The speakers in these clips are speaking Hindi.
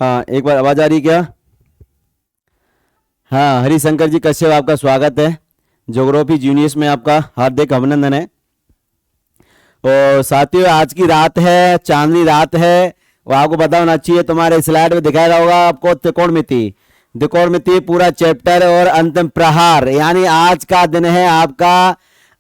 हाँ, एक बार आवाज आ रही क्या? हाँ, हरिशंकर जी कश्यप, आपका स्वागत है। ज्योग्राफी जूनियर्स में आपका हार्दिक अभिनंदन है। और साथियों, आज की रात है, चांदनी रात है। वो आपको पता होना चाहिए, तुम्हारे स्लाइड में दिखाया होगा आपको त्रिकोणमिति। त्रिकोणमिति पूरा चैप्टर और अंतिम प्रहार, यानी आज का दिन है आपका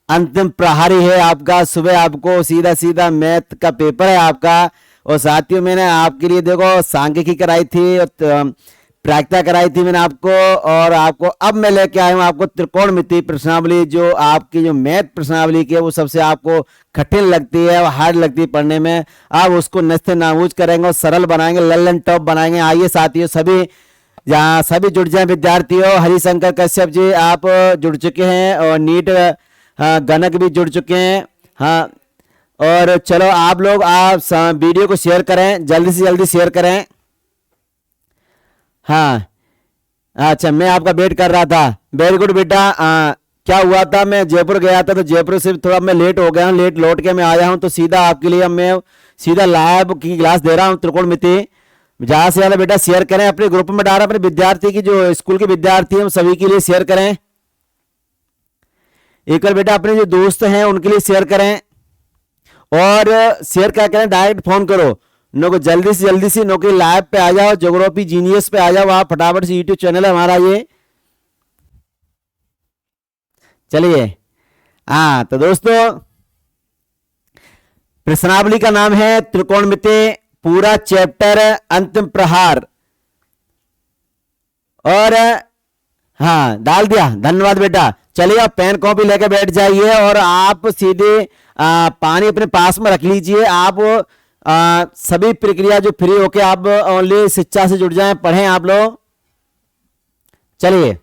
अंतिम प्रहारी है आपका। सुबह आपको सीधा सीधा मैथ का पेपर है आपका। और साथियों, मैंने आपके लिए देखो सांख्यिकी कराई थी और प्रायिकता कराई थी मैंने आपको। और आपको अब मैं लेके आया हूं आपको त्रिकोणमिति प्रश्नावली, जो आपकी जो मैथ प्रश्नावली की है वो सबसे आपको कठिन लगती है और हार्ड लगती है पढ़ने में। आप उसको नस्ते नाबूद करेंगे और सरल बनाएंगे, लल्लन टॉप बनाएंगे। आइए साथियों, सभी जहाँ सभी जुड़ जाए विद्यार्थियों। हरिशंकर कश्यप जी आप जुड़ चुके हैं और नीट गणक भी जुड़ चुके हैं। हाँ, और चलो आप लोग आप वीडियो को शेयर करें, जल्दी से जल्दी शेयर करें। हाँ, अच्छा, मैं आपका वेट कर रहा था। वेरी गुड बेटा। क्या हुआ था, मैं जयपुर गया था तो जयपुर से थोड़ा मैं लेट हो गया हूँ। लेट लौट के मैं आया हूँ तो सीधा आपके लिए मैं सीधा लाइव की क्लास दे रहा हूँ त्रिकोणमिति। ज्यादा से ज्यादा बेटा शेयर करें, अपने ग्रुप में डाल, अपने विद्यार्थी की जो स्कूल के विद्यार्थी हैं सभी के लिए शेयर करें। एक बार बेटा अपने जो दोस्त हैं उनके लिए शेयर करें। और शेयर क्या करें, डायरेक्ट फोन करो नो को, जल्दी से जल्दी से नो के लाइव पे आ जाओ, ज्योग्राफी जीनियस पे आ जाओ आप फटाफट से। यूट्यूब चैनल है हमारा ये। चलिए, हाँ तो दोस्तों, प्रश्नावली का नाम है त्रिकोणमिति पूरा चैप्टर अंतिम प्रहार। और हाँ, डाल दिया, धन्यवाद बेटा। चलिए आप पेन कॉपी लेकर बैठ जाइए और आप सीधे पानी अपने पास में रख लीजिए। आप सभी प्रक्रिया जो फ्री होके आप ओनली शिक्षा से जुड़ जाएं, पढ़ें आप लोग। चलिए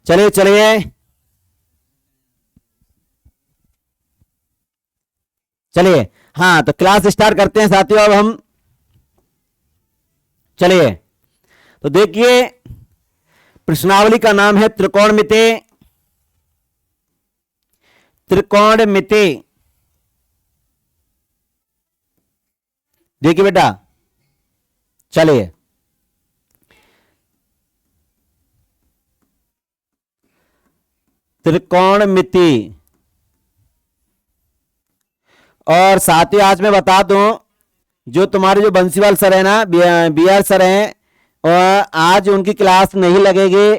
चलिए चलिए चलिए, हाँ तो क्लास स्टार्ट करते हैं साथियों अब हम। चलिए, तो देखिए प्रश्नावली का नाम है त्रिकोणमिति। त्रिकोणमिति, देखिए बेटा, चलिए त्रिकोणमिति। और साथियों आज मैं बता दूं, जो तुम्हारे जो बंसीवाल सर है ना, बी आर सर हैं, और आज उनकी क्लास नहीं लगेगी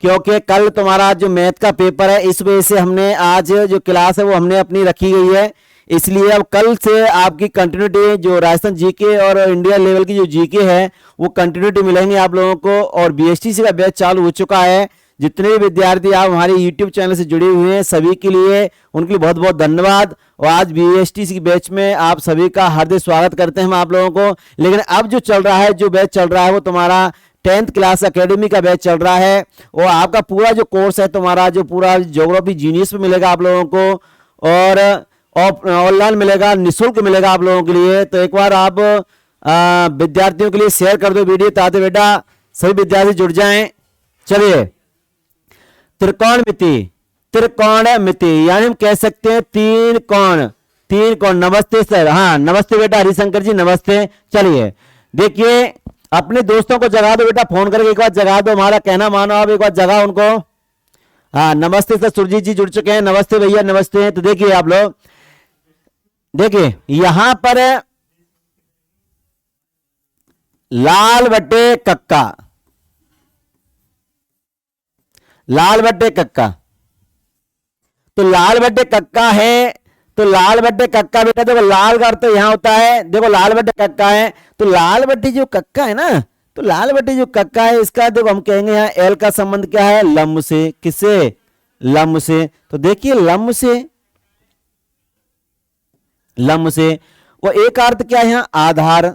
क्योंकि कल तुम्हारा जो मैथ का पेपर है, इस वजह से हमने आज जो क्लास है वो हमने अपनी रखी गई है। इसलिए अब कल से आपकी कंटिन्यूटी जो राजस्थान जीके और इंडिया लेवल की जो जीके है वो कंटिन्यूटी मिलेंगे आप लोगों को। और बीएसटीसी का बैच चालू हो चुका है। जितने भी विद्यार्थी आप हमारे यूट्यूब चैनल से जुड़े हुए हैं सभी के लिए, उनके लिए बहुत बहुत धन्यवाद। और आज बीएसटीसी की बैच में आप सभी का हार्दिक स्वागत करते हैं हम आप लोगों को। लेकिन अब जो चल रहा है, जो बैच चल रहा है वो तुम्हारा 10th क्लास एकेडमी का बैच चल रहा है। वो आपका पूरा जो कोर्स है तुम्हारा जो पूरा ज्योग्राफी जीनियस में मिलेगा आप लोगों को, और ऑनलाइन मिलेगा, निःशुल्क मिलेगा आप लोगों के लिए। तो एक बार आप विद्यार्थियों के लिए शेयर कर दो वीडियो, ताकि बेटा सभी विद्यार्थी जुड़ जाएं। चलिए, त्रिकोणमिति। त्रिकोणमिति यानी हम कह सकते हैं तीन कोण। तीन कोण। नमस्ते सर। हाँ नमस्ते बेटा हरिशंकर जी, नमस्ते। चलिए देखिए, अपने दोस्तों को जगा दो बेटा, फोन करके एक बार जगा दो, हमारा कहना मानो आप, एक बार जगा उनको। हाँ नमस्ते सर, सुरजीत जी जुड़ चुके हैं, नमस्ते भैया, नमस्ते। तो देखिए आप लोग, देखिए यहां पर लाल बटे कक्का, लाल बटे कक्का। तो लाल बटे कक्का है, तो लाल बटे कक्का बेटा देखो, लाल का अर्थ यहां होता है, देखो लाल बटे कक्का है। तो लाल बटे जो कक्का है ना, तो लाल बटे जो कक्का है इसका देखो हम कहेंगे यहाँ एल का संबंध क्या है, लंब से। किससे? लंब से। तो देखिए लंब से, लंब से। वो एक अर्थ क्या है यहाँ, आधार।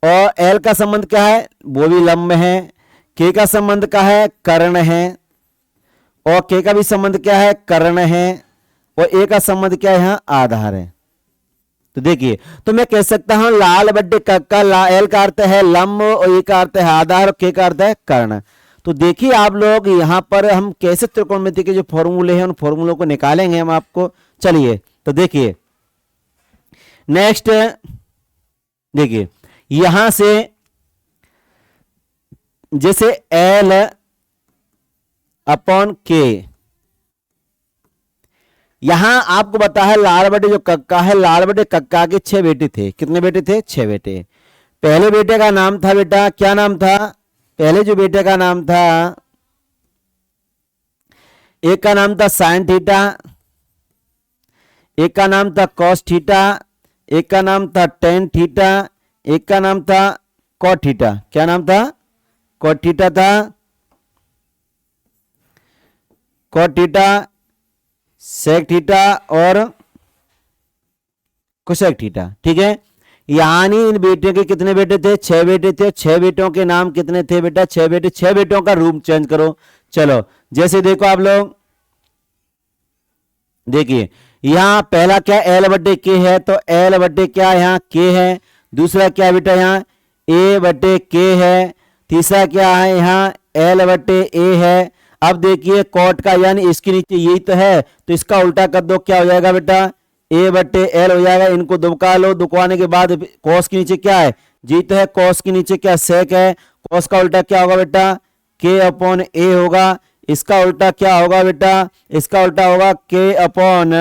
और एल का संबंध क्या है, वो भी लंब है। के का संबंध क्या है, कर्ण है। और के का भी संबंध क्या है, कर्ण है। और ए का संबंध क्या है यहाँ, आधार है। तो देखिए, तो मैं कह सकता हूं लाल बड्डे कक्का, एल का अर्थ है लंब, और ए का अर्थ है आधार, और के का अर्थ है कर्ण। तो देखिए आप लोग, यहां पर हम कैसे त्रिकोणमिति के जो फॉर्मूले हैं उन फॉर्मूलों को निकालेंगे हम आपको। चलिए तो देखिए, नेक्स्ट देखिए, यहां से जैसे L अपॉन K, यहां आपको बता है लाल बटे जो कक्का है, लाल बटे कक्का के 6 बेटे थे। कितने बेटे थे? 6 बेटे। पहले बेटे का नाम था बेटा, क्या नाम था? पहले जो बेटे का नाम था, एक का नाम था साइन थीटा, एक का नाम था कॉस थीटा, एक का नाम था टेन थीटा, एक का नाम था कॉट थीटा। क्या नाम था? कॉट थीटा था, कॉट थीटा, सेक थीटा और कोसेक थीटा। ठीक है, यानी इन बेटे के कितने बेटे थे? 6 बेटे थे। 6 बेटों के नाम कितने थे बेटा? 6 बेटे। 6 बेटों का रूप चेंज करो। चलो, जैसे देखो आप लोग, देखिए यहां पहला क्या L बटे के है, तो L बटे क्या यहाँ के है। दूसरा क्या बेटा यहाँ A बटे के है। तीसरा क्या है यहाँ L बटे A है। अब देखिए कॉट का, यानी इसके नीचे यही तो है, तो इसका उल्टा कर दो, क्या हो जाएगा बेटा? A बटे L हो जाएगा। इनको दुबका लो, दुबकाने के बाद कॉस के नीचे क्या है? जी तो है। कॉस के नीचे क्या? सेक है। कॉस का उल्टा क्या होगा बेटा? K अपॉन A होगा। इसका उल्टा क्या होगा बेटा? इसका उल्टा होगा K अपॉन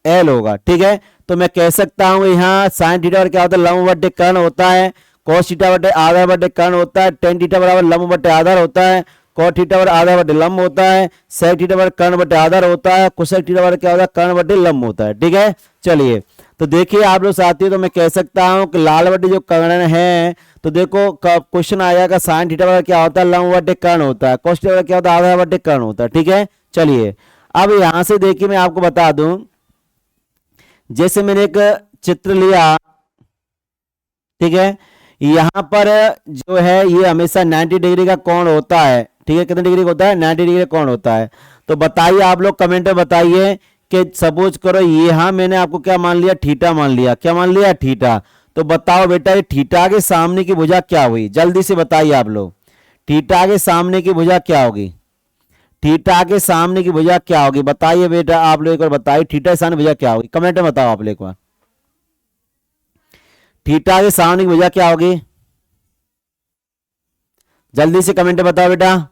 L होगा। ठीक है, तो मैं कह सकता हूं यहाँ साइन थीटा क्या होता है? लंब बटे कर्ण होता है। कॉस थीटा बटे आधा बटे कर्ण होता है। टेन थीटा बराबर लंब बटे आधार होता है। कॉट थीटा बराबर आधा बटे लंब होता है। सेक थीटा बराबर कर्ण बटे आधार होता है। कोसेक थीटा बराबर क्या होता है? कर्ण बटे लंब होता है। ठीक है, चलिए तो देखिए आप लोग साथियों, तो मैं कह सकता हूं कि लाल बटे जो कर्ण है, तो देखो क्वेश्चन आएगा साइन थीटा बराबर क्या होता है? लंब बटे कर्ण होता है। कॉस थीटा बराबर क्या होता है? आधा बटे कर्ण होता है। ठीक है, चलिए अब यहां से देखिए मैं आपको बता दूं, जैसे मैंने एक चित्र लिया, ठीक है, यहां पर जो है ये हमेशा 90 डिग्री का कोण होता है। ठीक है, कितने डिग्री का होता है? 90 डिग्री का कोण होता है। तो बताइए आप लोग कमेंट में बताइए कि सपोज करो यहां मैंने आपको क्या मान लिया? थीटा मान लिया। क्या मान लिया? थीटा। तो बताओ बेटा ये थीटा के सामने की भुजा क्या हुई? जल्दी से बताइए आप लोग, थीटा के सामने की भुजा क्या होगी? थीटा के सामने की भुजा क्या होगी? बताइए बेटा आप लोग एक बार बताइए, थीटा के सामने भुजा क्या होगी? कमेंट में बताओ आप लोग एक बार, थीटा के सामने की भुजा क्या होगी? जल्दी से कमेंट में बताओ बेटा।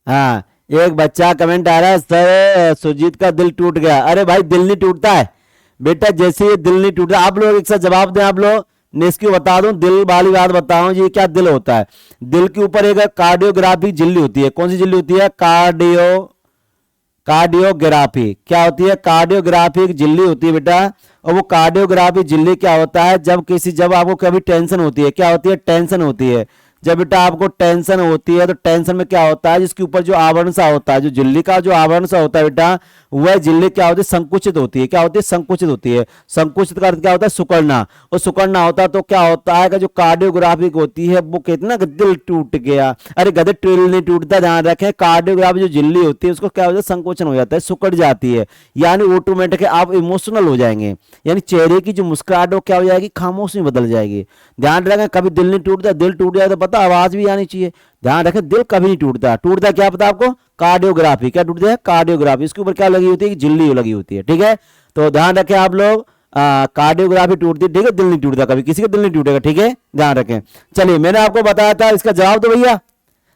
हाँ, एक बच्चा कमेंट आ रहा है, सर सुजीत का दिल टूट गया। अरे भाई दिल नहीं टूटता है बेटा, जैसे ये दिल नहीं टूटता। आप लोग एक साथ जवाब दें। आप लोग मैं इसकी बता दूं, दिल वाली बात बताऊं जी, क्या दिल होता है? दिल के ऊपर एक कार्डियोग्राफिक झिल्ली होती है। कौन सी झिल्ली होती है? कार्डियोग्राफी। क्या होती है? कार्डियोग्राफिक झिल्ली होती है बेटा। और वो कार्डियोग्राफिक झिल्ली क्या होता है? जब आपको कभी टेंशन होती है, क्या होती है? टेंशन होती है। जब बेटा आपको टेंशन होती है, तो टेंशन में क्या होता है? जिसके ऊपर जो आवरण सा होता है, जो झिल्ली का जो आवरण सा होता है बेटा, वह झिल्ली क्या होती है? संकुचित होती है। क्या होती है? संकुचित होती है। संकुचित का अर्थ क्या होता है? सिकुड़ना। और सिकुड़ना होता है तो क्या होता है कि जो कार्डियोग्राफिक होती है वो कितना दिल टूट गया। अरे गधे, दिल नहीं टूटता, ध्यान रखें। कार्डियोग्राफी जो झिल्ली होती है उसको क्या हो जाता है? संकोचन हो जाता है, सिकुड़ जाती है। यानी ऑटोमेटिक आप इमोशनल हो जाएंगे, यानी चेहरे की जो मुस्कुराहट वो क्या हो जाएगी? खामोश में बदल जाएगी। ध्यान रखें, कभी दिल नहीं टूटता। दिल टूट जाए तो पता आवाज भी आनी चाहिए। ध्यान रखें, दिल कभी नहीं टूटता। टूटता क्या पता आपको? कार्डियोग्राफी। क्या टूटता है? कार्डियोग्राफी। इसके ऊपर क्या लगी होती है? झिल्ली लगी होती है। ठीक है, तो ध्यान रखें आप लोग, कार्डियोग्राफी टूटती है। ठीक है, दिल नहीं टूटता, कभी किसी का दिल नहीं टूटेगा। ठीक है, ध्यान रखें। चलिए मैंने आपको बताया था, इसका जवाब दो भैया,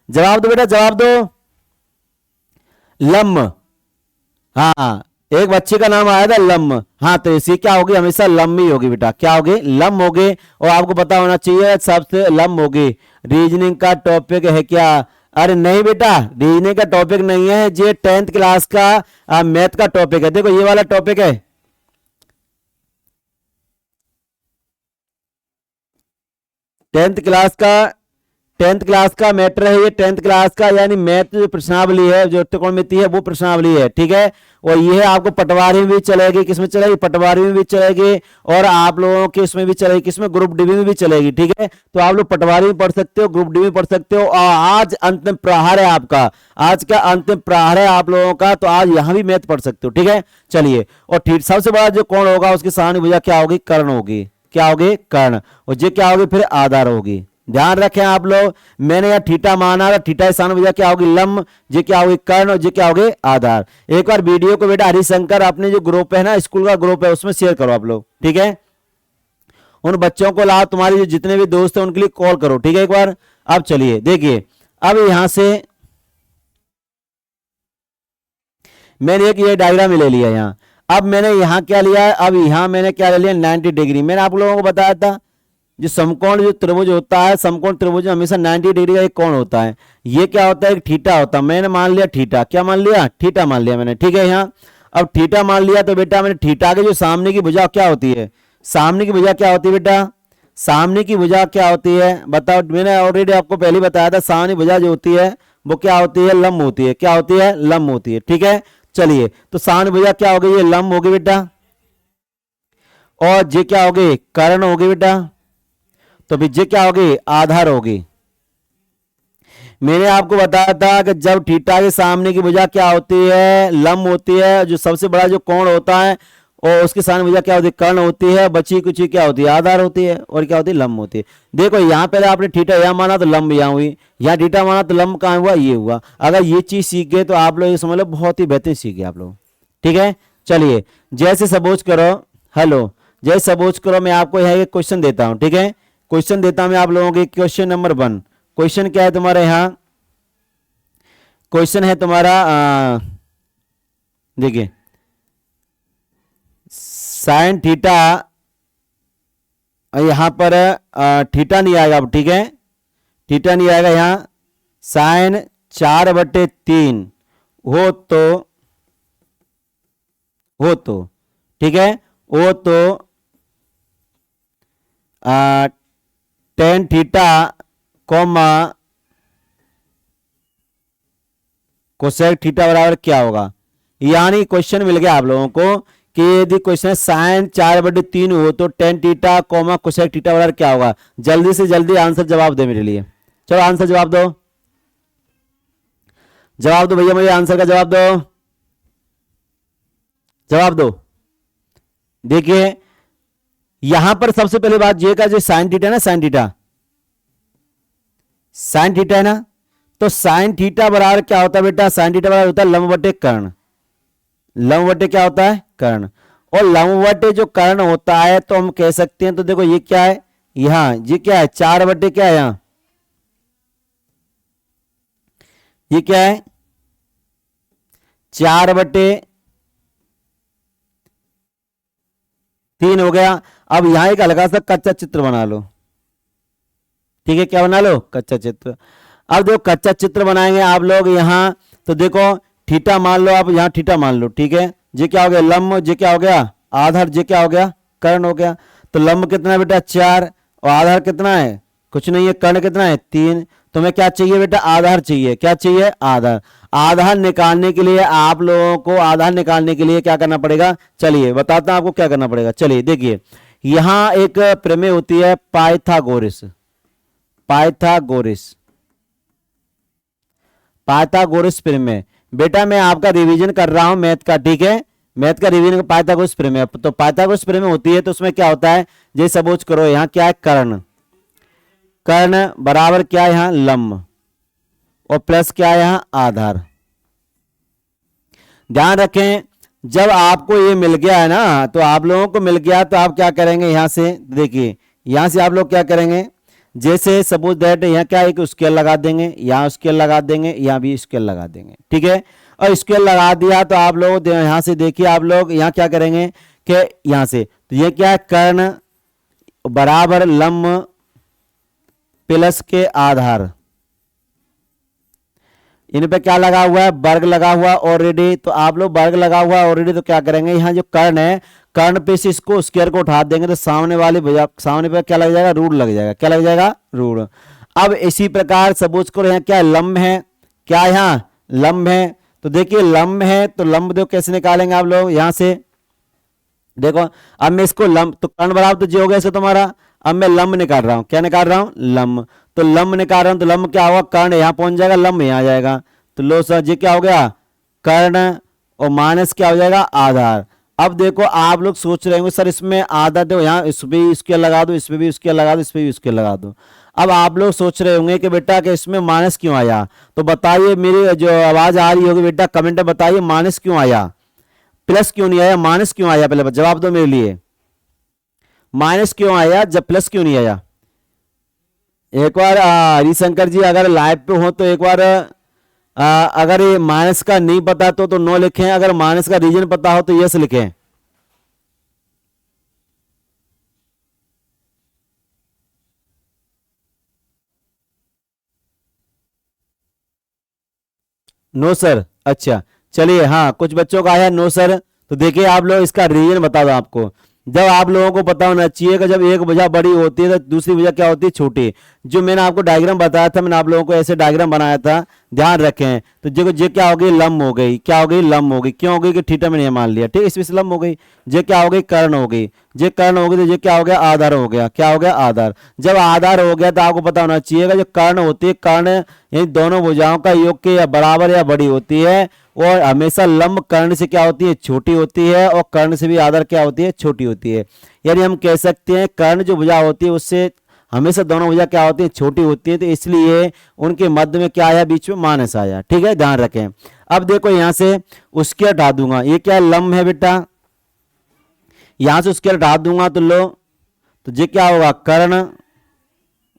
जवाब दो बेटा, जवाब दो। लम्ब। हाँ, एक बच्चे का नाम आया था लम्ब। हाँ, तो इसी क्या होगी? हमेशा लम्ब ही होगी बेटा। क्या होगी? लम्ब होगी। और आपको पता होना चाहिए सबसे लम्ब होगी। रीजनिंग का टॉपिक है क्या? अरे नहीं बेटा, रीजनिंग का टॉपिक नहीं है, ये 10th क्लास का मैथ का टॉपिक है। देखो ये वाला टॉपिक है, 10th क्लास का, 10th क्लास का मैटर है ये। 10th क्लास का यानी मैथ जो प्रश्नावली है, जो त्रिकोणमिति है, वो प्रश्नावली है। ठीक है, और ये आपको पटवारी में भी चलेगी। किसमें चलेगी? पटवारी में भी चलेगी। और आप लोगों के इसमें भी चलेगी। किसमें? ग्रुप डी में भी चलेगी। ठीक है, तो आप लोग पटवारी में पढ़ सकते हो, ग्रुप डी में पढ़ सकते हो। और आज अंतिम प्रहार है आपका, आज का अंतिम प्रहार है आप लोगों का, तो आज यहां भी मैथ पढ़ सकते हो। ठीक है, चलिए। और ठीक सबसे बड़ा जो कोण होगा उसकी सामने भुजा क्या होगी? कर्ण होगी। क्या होगी? कर्ण। और ये क्या होगी? फिर आधार होगी। ध्यान रखें आप लोग, मैंने यहाँ थीटा माना था, थीटा स्थान भुजा क्या होगी लंब, ये क्या होगी कर्ण, और ये क्या होगे आधार। एक बार वीडियो को बेटा हरिशंकर अपने जो ग्रुप है ना, स्कूल का ग्रुप है, उसमें शेयर करो आप लोग, ठीक है। उन बच्चों को लाओ, तुम्हारे जो जितने भी दोस्त हैं उनके लिए कॉल करो, ठीक है एक बार। अब चलिए देखिए, अब यहां से मैंने एक ये डायग्राम ले लिया यहाँ। अब मैंने यहाँ क्या लिया है, अब यहाँ मैंने क्या ले लिया 90 डिग्री। मैंने आप लोगों को बताया था जो समकोण जो त्रिभुज होता है, समकोण त्रिभुज में हमेशा 90 डिग्री का एक कोण होता है। ये क्या होता है, एक थीटा होता है। मैंने मान लिया थीटा, क्या मान लिया, थीटा मान लिया मैंने, ठीक है। यहाँ अब थीटा मान लिया तो बेटा मैंने थीटा के जो सामने की भुजा क्या होती है, सामने की भुजा क्या होती है बेटा, सामने की भुजा क्या होती है बताओ। मैंने ऑलरेडी आपको पहले बताया था, सामने भुजा जो होती है वो क्या होती है, लंब होती है। क्या होती है, लंब होती है, ठीक है। चलिए तो सामने भुजा क्या होगी, ये लंब होगी बेटा, और ये क्या होगी, कर्ण होगी बेटा, तो भी ये क्या होगी, आधार होगी। मैंने आपको बताया था कि जब थीटा के सामने की भुजा क्या होती है, लंब होती है, जो सबसे बड़ा जो कोण होता है, और उसके सामने भुजा क्या होती है, कर्ण होती है, बची कुछ क्या होती है, आधार होती है, और क्या होती है, लंब होती है। देखो यहां पहले आपने थीटा यहां माना तो लंब यहां हुई, यहां थीटा माना तो लंब कहां हुआ, ये हुआ। अगर ये चीज सीख गए तो आप लोग ये समझ लो बहुत ही बेहतरीन सीख गए आप लोग, ठीक है। चलिए जैसे सपोज करो, हेलो, जैसे सपोज करो मैं आपको यहाँ एक क्वेश्चन देता हूं, ठीक है। क्वेश्चन देता हूं मैं आप लोगों के, क्वेश्चन नंबर 1। क्वेश्चन क्या है तुम्हारे यहाँ, क्वेश्चन है तुम्हारा देखिए साइन थीटा, यहां पर थीटा नहीं आएगा अब, ठीक है, थीटा नहीं आएगा यहां। साइन 4/3 हो तो ठीक है, वो तो tan theta comma cosec theta बराबर क्या होगा। यानी क्वेश्चन मिल गया आप लोगों को कि यदि क्वेश्चन साइन 4/3 हो तो tan theta comma cosec theta बराबर क्या होगा। जल्दी से जल्दी आंसर जवाब दे मेरे लिए, चलो आंसर जवाब दो, जवाब दो भैया, मुझे आंसर का जवाब दो, जवाब दो। देखिए यहां पर सबसे पहले बात ये का जो साइन थीटा ना, साइन थीटा, साइन थीटा है ना, तो साइन थीटा बराबर क्या होता है बेटा, साइन थीटा बराबर होता है लंब बटे कर्ण। लंब बटे क्या होता है, कर्ण। और लंब बटे जो कर्ण होता है तो हम कह सकते हैं, तो देखो ये क्या है, यहां ये क्या है, 4 बटे क्या है, यहां ये क्या है, 4/3 हो गया। अब यहां एक हल्का सा कच्चा चित्र बना लो, ठीक है, क्या बना लो, कच्चा चित्र। अब देखो कच्चा चित्र बनाएंगे आप लोग यहां, तो देखो थीटा मान लो आप, यहां थीटा मान लो, ठीक है। ये क्या हो गया, लंब, ये क्या हो गया, आधार, ये क्या हो गया, कर्ण हो गया। तो लंब कितना है बेटा 4, और आधार कितना है, कुछ नहीं है, कर्ण कितना है 3। तुम्हें क्या चाहिए बेटा, आधार चाहिए, क्या चाहिए, आधार। आधार निकालने के लिए आप लोगों को, आधार निकालने के लिए क्या करना पड़ेगा, चलिए बताता हूं आपको क्या करना पड़ेगा। चलिए देखिए यहां एक प्रमेय होती है पाइथागोरस, पाइथागोरस, पाइथागोरस प्रमेय। बेटा मैं आपका रिवीजन कर रहा हूं मैथ का, ठीक है, मैथ का रिवीजन पाइथागोरस प्रमेय। तो पाइथागोरस प्रमेय होती है तो उसमें क्या होता है, जैसे सपोज करो यहां क्या है, कर्ण, कर्ण बराबर क्या है यहां लंब, और प्लस क्या है यहां आधार। ध्यान रखें जब आपको ये मिल गया है ना, तो आप लोगों को मिल गया तो आप क्या करेंगे, यहां से देखिए, यहां से आप लोग क्या करेंगे, जैसे सपोज दैट यहाँ क्या एक स्केल लगा देंगे, यहाँ स्केल लगा देंगे, यहाँ भी स्केल लगा देंगे, ठीक है। और स्केल लगा दिया तो आप लोग यहां से देखिए, आप लोग यहाँ क्या करेंगे कि यहां से, तो ये क्या है, कर्ण बराबर लंब प्लस के आधार, इन पे क्या लगा हुआ है, वर्ग लगा हुआ ऑलरेडी। तो आप लोग वर्ग लगा हुआ ऑलरेडी, तो क्या करेंगे, यहाँ जो कर्ण है, कर्ण पे से इसको स्क्वायर को उठा देंगे तो सामने वाले सामने पे क्या लग जाएगा, रूट लग जाएगा, क्या लग जाएगा, रूट। अब इसी प्रकार सपोज करो यहाँ क्या लंब है, क्या यहाँ लंब है, तो देखिए लंब है तो लंब देखो कैसे निकालेंगे आप लोग, यहां से देखो। अब मैं इसको लंब, तो कर्ण बराबर तो जो हो गया इससे तुम्हारा, अब मैं लंब निकाल रहा हूं, क्या निकाल रहा हूं, लंब। तो लंब निकाल रहा हूं तो लंब क्या होगा, कर्ण यहां पहुंच जाएगा, लंब यहां आ जाएगा। तो लो सर जी क्या हो गया, कर्ण और माइनस क्या हो जाएगा, आधार। अब देखो आप लोग सोच रहे होंगे सर इसमें आधा दो, यहाँ इस पे भी स्केल लगा दो, इस पे भी स्केल लगा दो, इस पे भी स्केल लगा दो। अब आप लोग सोच रहे होंगे कि बेटा कि इसमें माइनस क्यों आया, तो बताइए, मेरी जो आवाज आ रही होगी बेटा कमेंट में बताइए माइनस क्यों आया, प्लस क्यों नहीं आया, माइनस क्यों आया, पहले जवाब दो मेरे लिए, माइनस क्यों आया जब प्लस क्यों नहीं आया। एक बार हरिशंकर जी अगर लाइव पे हो तो एक बार अगर ये माइनस का नहीं पता तो नो लिखें, अगर माइनस का रीजन पता हो तो यस लिखें। नो सर, अच्छा चलिए, हाँ कुछ बच्चों का आया नो सर। तो देखिए आप लोग इसका रीजन बता दो आपको, जब आप लोगों को पता होना चाहिए कि जब एक वजह बड़ी होती है तो दूसरी वजह क्या होती है, छोटी। जो मैंने आपको डायग्राम बताया था, मैंने आप लोगों को ऐसे डायग्राम बनाया था, ध्यान रखें। तो जो जो क्या हो गई, लंब हो गई, क्या हो गई, लंब हो गई, क्यों हो गई कि थीटा मैंने मान लिया, ठीक है, इसमें से लंब हो गई। जे क्या हो गई, कर्ण हो गई, जे कर्ण हो गई तो जे क्या हो गया, आधार हो गया, क्या हो गया, आधार। जब आधार हो गया तो आपको पता होना चाहिए जो कर्ण होती है, कर्ण इन दोनों भुजाओं का योग के या बराबर या बड़ी होती है, और हमेशा लंब कर्ण से क्या होती है, छोटी होती है, और कर्ण से भी आधार क्या होती है, छोटी होती है। यानी हम कह सकते हैं कर्ण जो भुजा होती है उससे हमेशा दोनों भुजा क्या होती है, छोटी होती है, तो इसलिए उनके मध्य में क्या आया, बीच में माइनस आया, ठीक है, ध्यान रखें। अब देखो यहां से उसके हटा दूंगा, ये क्या लंब है बेटा, यहां से उसके हटा दूंगा तो लो, तो ये क्या होगा, कर्ण,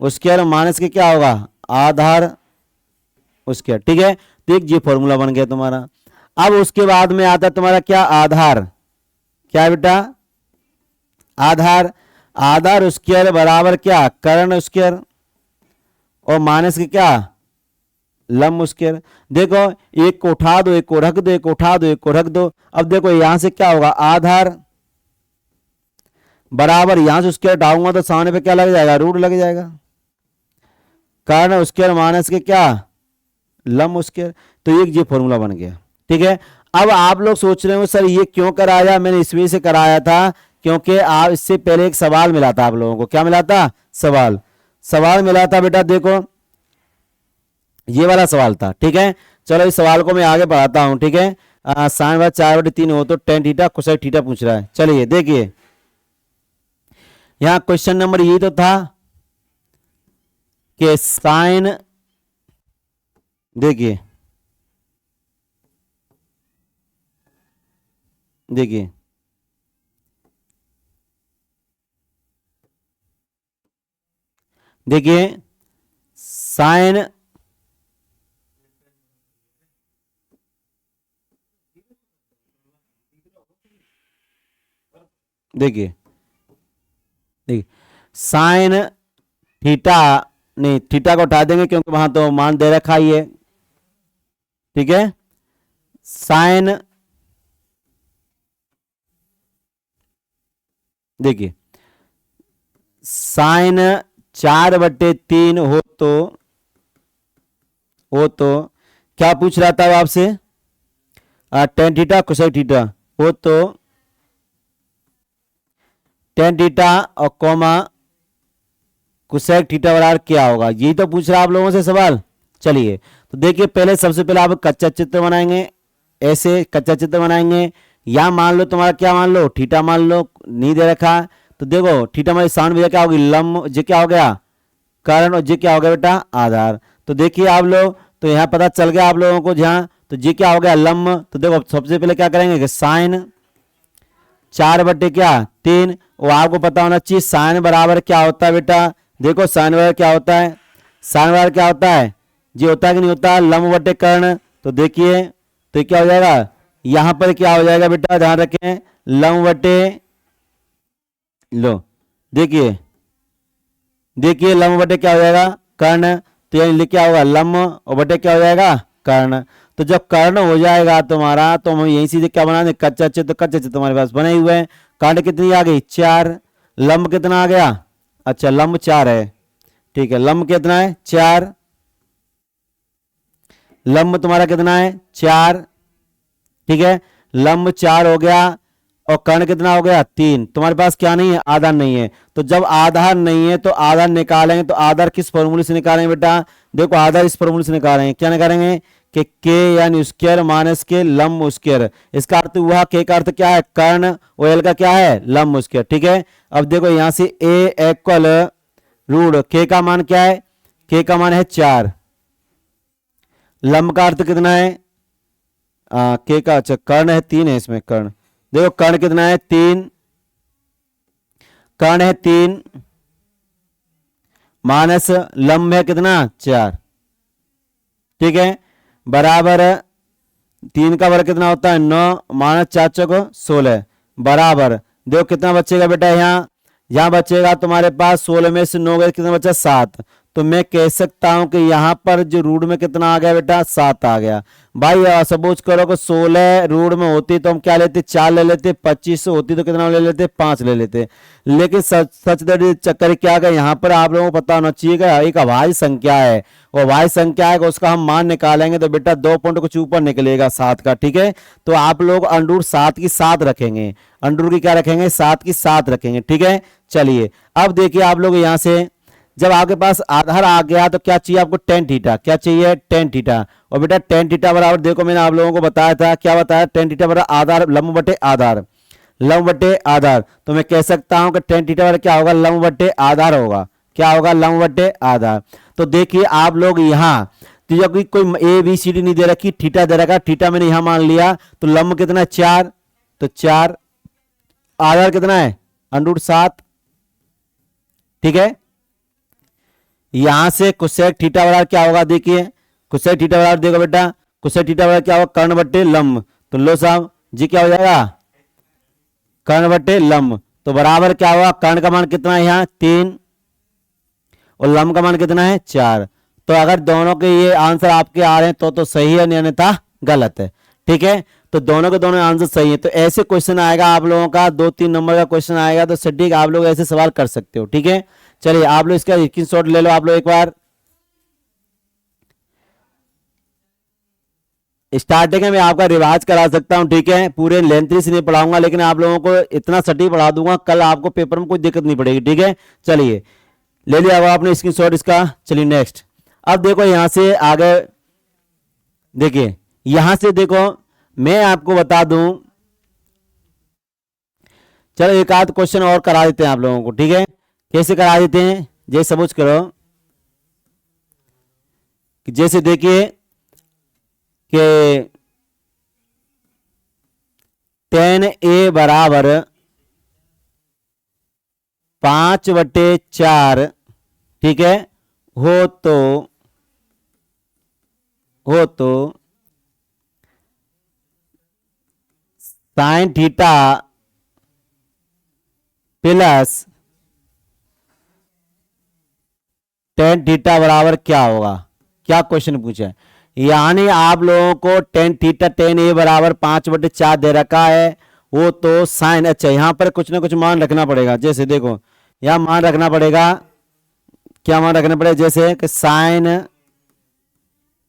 उसके माइनस के क्या होगा, आधार, उसके, ठीक है। तो एक ये फॉर्मूला बन गया तुम्हारा। अब उसके बाद में आता तुम्हारा क्या, आधार, क्या है बेटा, आधार, आधार स्क्वायर बराबर क्या, कर्ण स्क्वायर, और माइनस के क्या, लंब स्क्वायर। देखो एक को उठा दो, एक को रख दो, एक को उठा दो, एक को रख दो। अब देखो यहां से क्या होगा, आधार बराबर, यहां से स्क्वायर उठाऊंगा तो सामने पे क्या लग जाएगा, रूट लग जाएगा, कर्ण स्क्वायर माइनस के क्या, लंब स्क्वायर। तो एक ये फॉर्मूला बन गया, ठीक है। अब आप लोग सोच रहे हो सर ये क्यों कराया, मैंने इस वजह से कराया था क्योंकि आप इससे पहले एक सवाल मिला था आप लोगों को, क्या मिला था, सवाल, सवाल मिला था बेटा, देखो ये वाला सवाल था, ठीक है। चलो इस सवाल को मैं आगे बढ़ाता हूं, ठीक है। साइन बार 4/3 हो तो टेन थीटा कोसेक थीटा पूछ रहा है। चलिए देखिए यहां क्वेश्चन नंबर ये तो था कि साइन, देखिए देखिए देखिए साइन, देखिए देखिए साइन थीटा, नहीं थीटा को हटा देंगे क्योंकि वहां तो मान दे रखा ही है, ठीक है। साइन, देखिए साइन 4/3 हो तो क्या पूछ रहा था आपसे, टेन थीटा कोसेक थीटा हो तो टेन थीटा और कॉमा कोसेक थीटा बराबर क्या होगा, यही तो पूछ रहा आप लोगों से सवाल। चलिए तो देखिए पहले सबसे पहले आप कच्चा चित्र बनाएंगे, ऐसे कच्चा चित्र बनाएंगे, या मान लो तुम्हारा क्या मान लो, थीटा मान लो, नहीं दे रखा। तो देखो थीटा हमारी सामने भैया क्या होगी, लंब, जे क्या हो गया, कर्ण, और जे क्या हो गया बेटा, आधार। तो देखिए आप लोग, तो यहाँ पता चल गया आप लोगों को जहां, तो जे क्या हो गया, लंब। तो देखो सबसे पहले क्या करेंगे कि साइन 4/3, और आपको पता होना चाहिए साइन बराबर क्या होता है बेटा, देखो साइन बराबर क्या होता है, साइन बराबर क्या होता है, जी होता है कि नहीं होता, लंब बटे कर्ण। तो देखिए तो क्या हो जाएगा, यहां पर क्या हो जाएगा बेटा, ध्यान रखें, लंब बटे, लो देखिए देखिए लंब बटे क्या हो जाएगा, कर्ण। तो ये लिख क्या होगा, लंब और बटे क्या हो जाएगा, कर्ण। तो जब कर्ण हो जाएगा तुम्हारा तो हम यहीं सीधे क्या बना दें, कच्चा चित्र। तो कच्चा चित्र तुम्हारे पास बने हुए हैं। कर्ण कितनी आ गई, 4, लंब कितना आ गया, अच्छा लंब 4 है, ठीक है, लंब कितना है, 4, लंब तुम्हारा कितना है, 4, ठीक है, लंब 4 हो गया, और कर्ण कितना हो गया, 3। तुम्हारे पास क्या नहीं है, आधार नहीं है। तो जब आधार नहीं है तो आधार निकालेंगे, तो आधार किस फॉर्मूले से निकालेंगे बेटा, देखो आधार इस फॉर्मूले से निकालेंगे, क्या निकालेंगे कि के यानी स्क्वायर माइनस के लंब स्क्वायर। इसका अर्थ हुआ के का अर्थ क्या है, कर्ण, और एल का क्या है, लंब स्क्वायर, ठीक है। अब देखो यहां से ए इक्वल रूढ़ के का मान क्या है, के का मान है 4। लंब का अर्थ कितना है, के का, अच्छा कर्ण है 3 है इसमें, कर्ण देखो कर्ण कितना है 3, कर्ण है 3 माइनस लंब है कितना 4, ठीक है, बराबर 3 का वर्ग कितना होता है 9 माइनस 4 चौको 16 बराबर, देखो कितना बचेगा बेटा, यहाँ बचेगा तुम्हारे पास 16 में से 9 गए कितना बचा 7। तो मैं कह सकता हूं कि यहाँ पर जो रूट में कितना आ गया बेटा 7 आ गया। भाई सपोज करो कि 16 रूट में होती तो हम क्या लेते 4 ले लेते, 25 होती तो कितना ले लेते 5 ले लेते। लेकिन सच चक्कर क्या है, यहाँ पर आप लोगों को पता होना चाहिए कि एक अभाज्य संख्या है, और अभाज्य संख्या है उसका हम मान निकालेंगे तो बेटा 2 पॉइंट कुछ ऊपर निकलेगा 7 का, ठीक है। तो आप लोग अंडर 7 की 7 रखेंगे, अंडर की क्या रखेंगे 7 की 7 रखेंगे, ठीक है। चलिए अब देखिए आप लोग यहां से जब आपके पास आधार आ गया तो क्या चाहिए आपको tan थीटा, क्या चाहिए tan थीटा। और बेटा tan थीटा बराबर देखो मैंने आप लोगों को बताया था, क्या बताया, tan थीटा बराबर आधार लंब बटे आधार, लंब बटे आधार। तो मैं कह सकता हूं कि tan थीटा बराबर क्या होगा लंब बटे आधार होगा, क्या होगा लंब बटे आधार। तो देखिए आप लोग यहाँ तो जब कोई ए बी सी डी नहीं दे रखी, थीटा दे रखा, थीटा मैंने यहां मान लिया, तो लंब कितना है 4, तो 4 आधार कितना है अंडर 7, ठीक है। यहां से कोसेक थीटा बराबर क्या होगा, देखिए कोसेक थीटा बराबर देखो बेटा, कोसेक थीटा बराबर क्या होगा कर्ण बट्टे लंब, तो लो साहब जी क्या हो जाएगा कर्ण बट्टे लंब, तो बराबर क्या होगा कर्ण का मान कितना है यहाँ 3 और लंब का मान कितना है 4। तो अगर दोनों के ये आंसर आपके आ रहे हैं तो सही है, अन्यथा गलत है, ठीक है। तो दोनों के दोनों आंसर सही है। तो ऐसे क्वेश्चन आएगा आप लोगों का 2-3 नंबर का क्वेश्चन आएगा, तो सटीक आप लोग ऐसे सवाल कर सकते हो, ठीक है। चलिए आप लोग इसका स्क्रीनशॉट ले लो आप लोग एक बार। स्टार्टिंग में मैं आपका रिवाज करा सकता हूं, ठीक है, पूरे लेंथली से नहीं पढ़ाऊंगा, लेकिन आप लोगों को इतना सटीक पढ़ा दूंगा कल आपको पेपर में कोई दिक्कत नहीं पड़ेगी, ठीक है। चलिए ले लिया अब आपने स्क्रीनशॉट इसका। चलिए नेक्स्ट, अब देखो यहां से आगे देखिए, यहां से देखो मैं आपको बता दूं, चलो एक आध क्वेश्चन और करा देते हैं आप लोगों को, ठीक है। कैसे करा देते हैं, जैसे समझ करो कि जैसे देखिए कि tan a बराबर 5/4, ठीक है, हो तो sine theta plus tan theta बराबर क्या होगा, क्या क्वेश्चन पूछा है। यानी आप लोगों को tan थीटा tan a बराबर 5/4 दे रखा है, वो तो साइन, अच्छा यहां पर कुछ ना कुछ मान रखना पड़ेगा। जैसे देखो यहां मान रखना पड़ेगा, क्या मान रखना पड़ेगा, जैसे कि साइन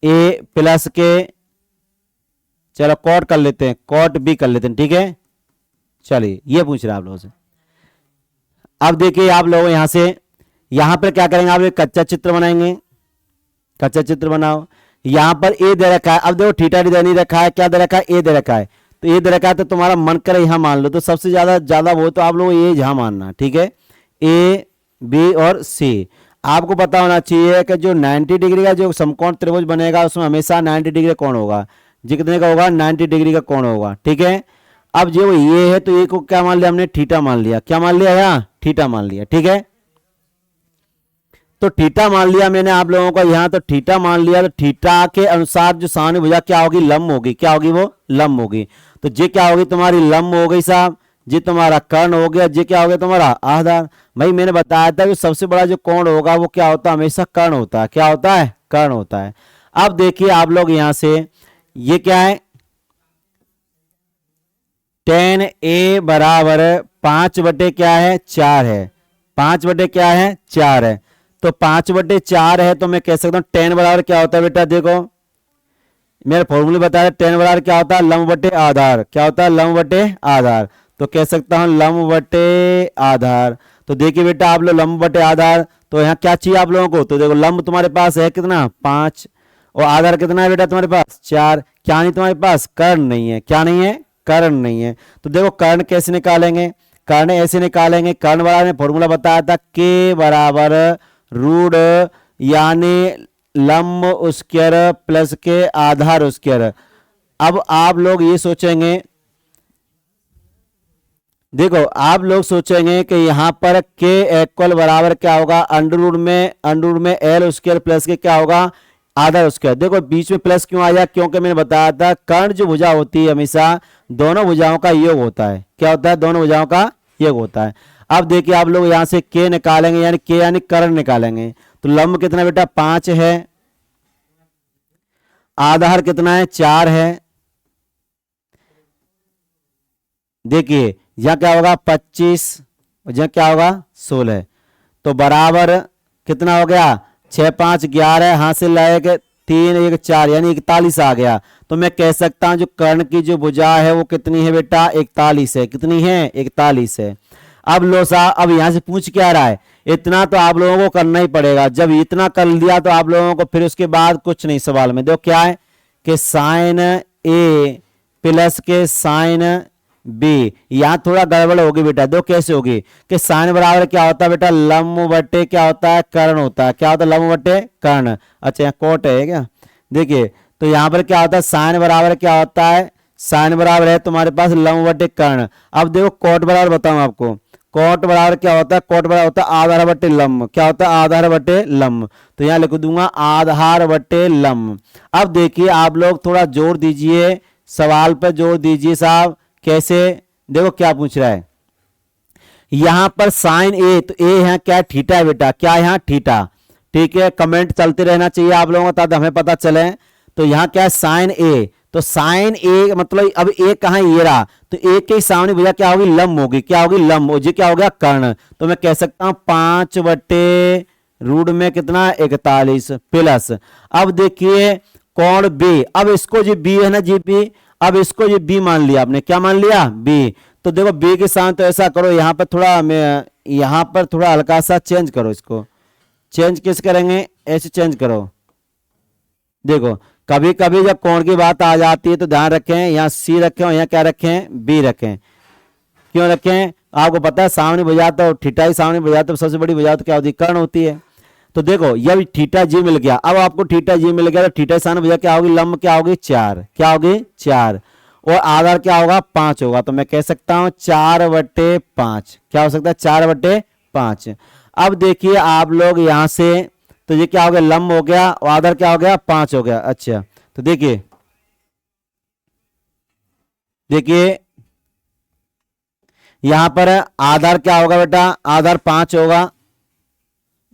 ए प्लस के, चलो कॉट कर लेते हैं, कॉट बी कर लेते हैं, ठीक है। चलिए ये पूछ रहा है आप लोगों से। अब देखिए आप लोग यहां से यहां पर क्या करेंगे, आप एक कच्चा चित्र बनाएंगे, कच्चा चित्र बनाओ। यहां पर ए दे रखा है, अब देखो थीटा नहीं रखा है, क्या दे रखा है ए दे रखा है, तो ए दे रखा है तो तुम्हारा मन करे यहां मान लो, तो सबसे ज्यादा वो तो आप लोग ये यहां मानना, ठीक है। ए बी और सी आपको पता होना चाहिए कि जो 90 डिग्री का जो समकोण त्रिभुज बनेगा उसमें हमेशा 90 डिग्री का कोण होगा, जी कितने का होगा 90 डिग्री का कोण होगा, ठीक है। अब जो ये है तो ये को क्या मान लिया हमने थीटा मान लिया, क्या मान लिया यहाँ थीटा मान लिया, ठीक है। तो थीटा मान लिया मैंने आप लोगों को यहाँ, तो थीटा मान लिया, तो थीटा के अनुसार जो सामने भुजा क्या होगी लंब होगी, क्या होगी वो लंब होगी। तो ये क्या होगी तुम्हारी लंब हो गई साहब, जी तुम्हारा कर्ण हो गया, जी क्या हो गया तुम्हारा आधार। भाई मैंने बताया था कि सबसे बड़ा जो कोण होगा वो क्या होता है हमेशा कर्ण होता है, क्या होता है कर्ण होता है। अब देखिए आप लोग यहां से ये क्या है tan a बराबर 5/4 है, 5/4 है, तो 5/4 है, तो मैं कह सकता हूं tan बराबर क्या होता है बेटा, देखो मेरा फॉर्मूला बताया tan बराबर क्या होता है लंब बटे आधार, क्या होता है लंब बटे आधार। तो कह सकता हूं लंब बटे आधार। तो देखिए बेटा आप लोग लंब बटे आधार, तो यहाँ क्या चाहिए आप लोगों को, तो देखो लंब तुम्हारे पास है कितना 5 और आधार कितना है बेटा तुम्हारे पास 4, क्या नहीं तुम्हारे पास कर्ण नहीं है, क्या नहीं है कर्ण नहीं है। तो देखो कर्ण कैसे निकालेंगे, कर्ण ऐसे निकालेंगे, कर्ण बराबर ने फॉर्मूला बताया था के बराबर रूट यानी लंब स्क्वायर प्लस के आधार स्क्वायर। अब आप लोग ये सोचेंगे, देखो आप लोग सोचेंगे कि यहां पर के इक्वल बराबर क्या होगा, अंडर रूट में एल स्क्वायर प्लस के क्या होगा, आधा स्क्वायर। देखो बीच में प्लस क्यों आया, क्योंकि मैंने बताया था कर्ण जो भुजा होती है हमेशा दोनों भुजाओं का योग होता है। क्या होता है, दोनों भुजाओं का योग होता है। अब देखिए आप लोग यहां से के निकालेंगे, यानी के यानी कर्ण निकालेंगे, तो लंब कितना बेटा 5 है, आधार कितना है 4 है। देखिए यहां क्या होगा 25, यहां क्या होगा 16, तो बराबर कितना हो गया 6 5 11, हाथ से लाएगा 3 1 4 यानी 41 आ गया। तो मैं कह सकता हूं जो कर्ण की जो भुजा है वो कितनी है बेटा 41 है। कितनी है 41 है। अब लो साहब, अब यहां से पूछ क्या रहा है, इतना तो आप लोगों को करना ही पड़ेगा। जब इतना कर लिया तो आप लोगों को फिर उसके बाद कुछ नहीं सवाल में। देखो क्या है कि साइन ए प्लस के साइन बी, यहां थोड़ा गड़बड़ होगी बेटा। दो कैसे होगी कि साइन बराबर क्या होता है बेटा, लंब बटे क्या होता है, कर्ण होता है। क्या होता है, लंब बटे कर्ण। अच्छा यहाँ कोट है क्या, देखिए तो यहां पर क्या होता है, साइन बराबर क्या होता है, साइन बराबर है तुम्हारे पास लंब बटे कर्ण। अब देखो कोट बराबर बताऊं आपको, कोट बराबर क्या होता है, कोट बराबर होता है आधार बटे लंब। क्या होता है, आधार बटे लंब। तो यहां लिख दूंगा आधार बटे लंब। अब देखिए आप लोग थोड़ा जोर दीजिए, सवाल पर जोर दीजिए साहब। कैसे, देखो क्या पूछ रहा है, यहां पर साइन ए, तो ए है क्या, थीटा है बेटा। क्या है यहाँ थीटा, ठीक है। कमेंट चलते रहना चाहिए आप लोगों का ताकि हमें पता चले। तो यहां क्या है साइन ए, तो साइन ए मतलब अब ए कहां, ये रहा, तो ए के सामने भैया क्या होगी, लंब होगी। क्या होगी, लंब। और ये क्या हो गया, कर्ण। तो मैं कह सकता हूं 5 बटे रूट में कितना 41 प्लस। अब देखिए कोण बी, अब इसको जी बी है ना जी बी, अब इसको ये बी मान लिया आपने। क्या मान लिया, बी। तो देखो बी के साथ तो ऐसा करो, यहां पर थोड़ा यहां पर थोड़ा हल्का सा चेंज करो। इसको चेंज किस करेंगे, ऐसे चेंज करो। देखो कभी कभी जब कोण की बात आ जाती है तो ध्यान रखें, यहां सी रखें और यहां क्या रखें, बी रखें। क्यों रखें, आपको पता है सामने भुजा तो थीटा ही सामने भुजा तो सबसे बड़ी भुजा तो क्या होती है, कर्ण होती है। तो देखो ये थीटा जी मिल गया। अब आपको थीटा जी मिल गया तो थीटा सामने भुजा क्या होगी, लंब क्या होगी 4। क्या होगी 4, और आधार क्या होगा 5 होगा। तो मैं कह सकता हूं 4 बटे 5। क्या हो सकता है, 4 बटे 5। अब देखिए आप लोग यहां से, तो ये क्या हो गया, लंब हो गया और आधार क्या हो गया 5 हो गया। अच्छा तो देखिए देखिए यहां पर आधार क्या होगा बेटा, आधार 5 होगा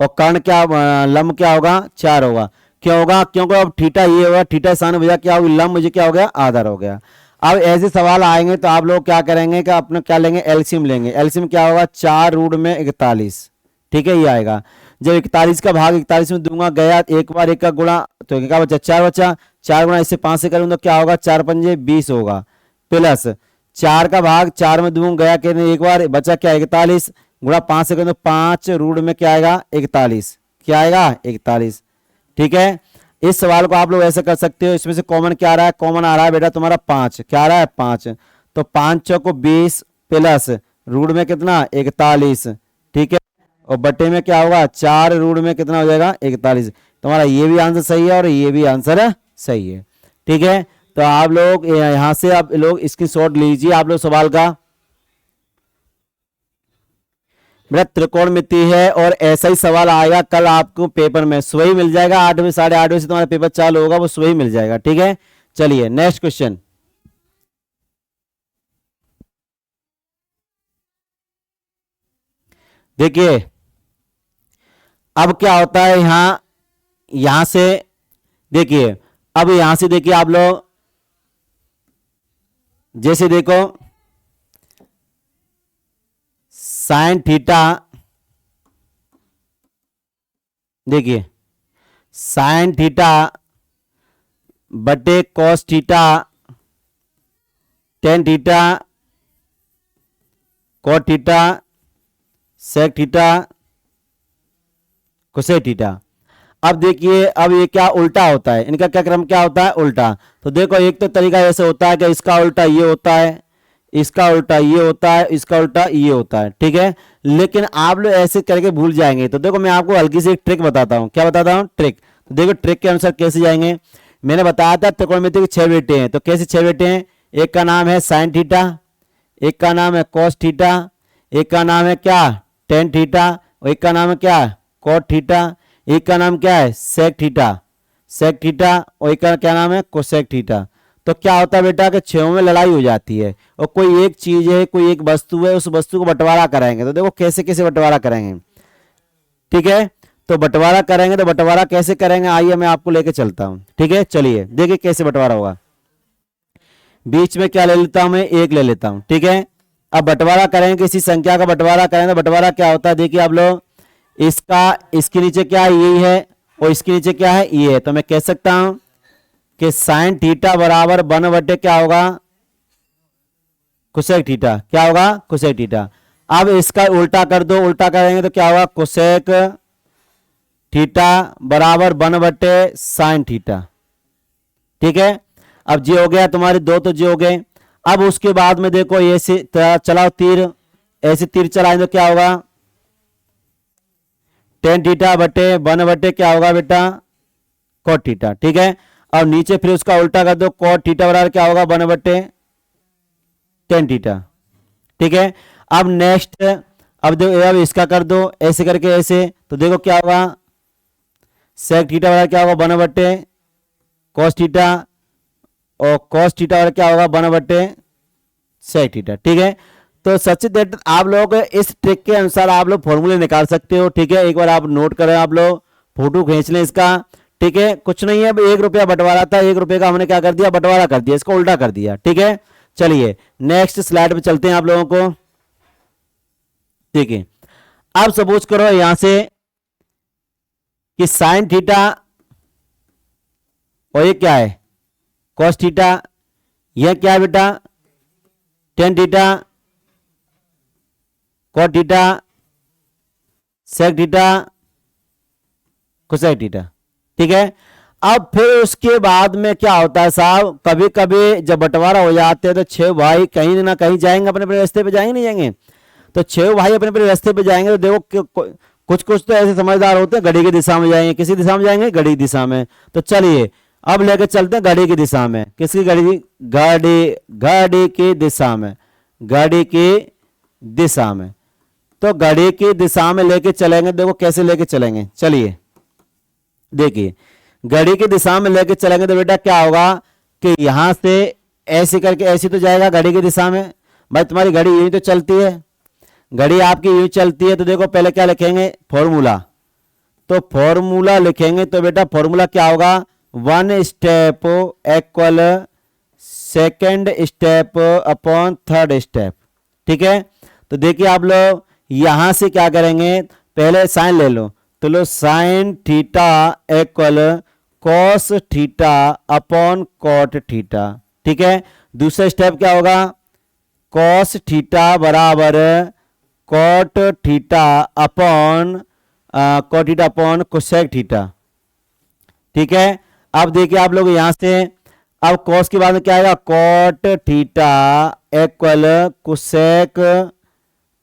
और कर्ण क्या, लंब क्या होगा 4 होगा। क्यों होगा, क्योंकि अब थीटा ये होगा, थीटा साइन भैया क्या होगी, लंब मुझे क्या हो गया, आधार हो गया। अब ऐसे सवाल आएंगे तो आप लोग क्या करेंगे कि अपने क्या लेंगे, एलसीएम लेंगे। एलसीएम क्या होगा, 4 रूट में 41, ठीक है ये आएगा। जब 41 का भाग 41 में दूंगा गया, एक बार एक का गुणा, तो क्या बचा 4 बचा। 4 गुणा इससे 5 से करूंगा तो क्या होगा, 4 पंजे 20 होगा, प्लस 4 का भाग 4 में दूंगा गया कहने एक बार बचा क्या 41, गुणा 5 से करें तो 5 रूट में क्या आएगा 41। क्या आएगा 41, ठीक है। इस सवाल को आप लोग ऐसे कर सकते हो। इसमें से कॉमन क्या आ रहा है, कॉमन आ रहा है बेटा तुम्हारा 5। क्या आ रहा है 5, तो 5 चौको 20 प्लस रूट में कितना 41, ठीक है। और बटे में क्या होगा 4 रूट में कितना हो जाएगा 41। तुम्हारा ये भी आंसर सही है और ये भी आंसर सही है, ठीक है। तो आप लोग यहां से आप लोग स्क्रीनशॉट लीजिए आप लोग सवाल का। मेरा त्रिकोणमिति है और ऐसा ही सवाल आएगा कल आपको पेपर में, सुबह ही मिल जाएगा 8 बजे 8:30 बजे से तुम्हारा पेपर चालू होगा, वो सुबह ही मिल जाएगा, ठीक है। चलिए नेक्स्ट क्वेश्चन। देखिए अब क्या होता है, यहां से देखिए, अब यहां से देखिए आप लोग, जैसे देखो साइन थीटा, देखिए साइन थीटा बटे cos theta, tan theta, cot theta, sec theta, cosec theta. अब देखिए अब ये क्या उल्टा होता है, इनका क्या क्रम क्या होता है, उल्टा। तो देखो एक तो तरीका ऐसे होता है कि इसका उल्टा ये होता है, इसका उल्टा ये होता है, इसका उल्टा ये होता है, ठीक है। लेकिन आप लोग ऐसे करके भूल जाएंगे। तो देखो मैं आपको हल्की सी एक ट्रिक बताता हूँ। क्या बताता हूँ? ट्रिक। तो देखो ट्रिक के अनुसार कैसे जाएंगे। मैंने बताया था त्रिकोणमिति के 6 बेटे हैं। तो कैसे 6 बेटे हैं? एक का नाम है साइन थीटा, एक का नाम है कॉस थीटा, एक का नाम है क्या टेन थीटा, और एक का नाम है क्या कॉट थीटा, एक का नाम क्या है सेक थीटा, सेक थीटा, और एक का क्या नाम है कोसेक थीटा। तो क्या होता है बेटा कि छयों में लड़ाई हो जाती है और कोई एक चीज है, कोई एक वस्तु है, उस वस्तु को बंटवारा कराएंगे। तो देखो कैसे कैसे बंटवारा करेंगे, ठीक है। तो बंटवारा करेंगे, तो बंटवारा कैसे करेंगे आइए मैं आपको लेके चलता हूं, ठीक है। चलिए देखिए कैसे बंटवारा होगा। बीच में क्या ले लेता हूं मैं? एक ले लेता हूं, ठीक है। अब बंटवारा करेंगे, किसी संख्या का बंटवारा करेंगे तो बंटवारा क्या होता है देखिए आप लोग। इसका इसके नीचे क्या है? यही है, और इसके नीचे क्या है? ये है। तो मैं कह सकता हूं कि साइन थीटा बराबर 1/, क्या होगा कोसेक थीटा। क्या होगा? Cosec theta. अब इसका उल्टा कर दो, उल्टा करेंगे तो क्या होगा? कोसेक थीटा बराबर 1/साइन थीटा, ठीक है। अब जी हो गया तुम्हारे दो, तो जी हो गए। अब उसके बाद में देखो ऐसे चलाओ तीर, ऐसे तीर चलाएंगे तो क्या होगा? टेन थीटा बटे 1/, क्या होगा बेटा? कॉट थीटा, ठीक है। और नीचे फिर उसका उल्टा कर दो, कॉट थीटा बराबर क्या होगा? 1/टेन थीटा, ठीक है। अब नेक्स्ट, अब देखो अब इसका कर दो ऐसे करके ऐसे, तो देखो क्या होगा? सेक थीटा बराबर क्या होगा? 1/कॉस थीटा, और कॉस थीटा बराबर क्या होगा? 1/सेक थीटा, ठीक है। तो सच दैट आप लोग इस ट्रिक के अनुसार आप लोग फॉर्मूले निकाल सकते हो, ठीक है। एक बार आप नोट करें, आप लोग फोटो खींच लें इसका, ठीक है। कुछ नहीं है, अब 1 रुपया बंटवारा था, 1 रुपये का हमने क्या कर दिया? बंटवारा कर दिया, इसको उल्टा कर दिया, ठीक है। चलिए नेक्स्ट स्लाइड पे चलते हैं आप लोगों को, ठीक है। अब सपोज करो यहां से कि साइन थीटा और ये क्या है? Cos theta. यह क्या है बेटा? Tan theta, cot theta, sec theta, cosec theta, ठीक है। अब फिर उसके बाद में क्या होता है साहब, कभी कभी जब बंटवारा हो जाते हैं तो 6 भाई कहीं ना कहीं जाएंगे, अपने अपने रास्ते पे जाएंगे, नहीं जाएंगे? तो 6 भाई अपने अपने रास्ते पे जाएंगे। तो देखो कुछ कुछ तो ऐसे समझदार होते हैं, घड़ी की दिशा में जाएंगे। किसी दिशा में जाएंगे? घड़ी की दिशा में। तो चलिए अब लेके चलते हैं घड़ी की दिशा में। किसकी घड़ी? घड़ी, घड़ी की दिशा में, घड़ी की दिशा में। तो घड़ी की दिशा में लेके चलेंगे, देखो कैसे लेके चलेंगे। चलिए देखिए, घड़ी की दिशा में लेके चलेंगे तो बेटा क्या होगा कि यहां से ऐसे करके ऐसे तो जाएगा घड़ी की दिशा में। भाई तुम्हारी घड़ी यूं तो चलती है, घड़ी आपकी यूं चलती है। तो देखो पहले क्या लिखेंगे? फॉर्मूला। तो फॉर्मूला लिखेंगे तो बेटा फॉर्मूला क्या होगा? 1 step equal second step upon third step, ठीक है। तो देखिए आप लोग यहां से क्या करेंगे? पहले साइन ले लो, तो लो sine theta equal cos theta upon cot theta, ठीक है। दूसरा स्टेप क्या होगा? कॉस थीटा बराबर cot theta upon cosec theta, ठीक है। अब देखिए आप लोग यहां से, अब कॉस के बाद में क्या आएगा? Cot theta equal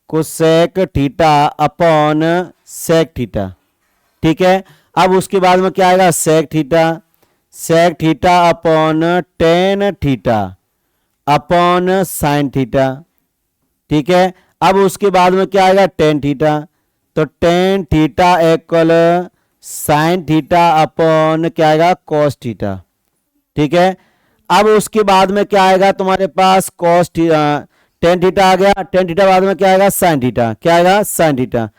cosec theta upon sec theta, ठीक है। अब उसके बाद में क्या आएगा? Sec theta upon tan theta upon sine theta, ठीक है। अब उसके बाद में क्या आएगा? Tan theta. तो tan theta equal sine theta upon क्या आएगा? कॉस थीटा, ठीक है। अब उसके बाद में क्या आएगा तुम्हारे पास? टेन थीटा आ गया। टेन थीटा बाद में क्या आएगा? Sine theta. क्या आएगा? Sine theta.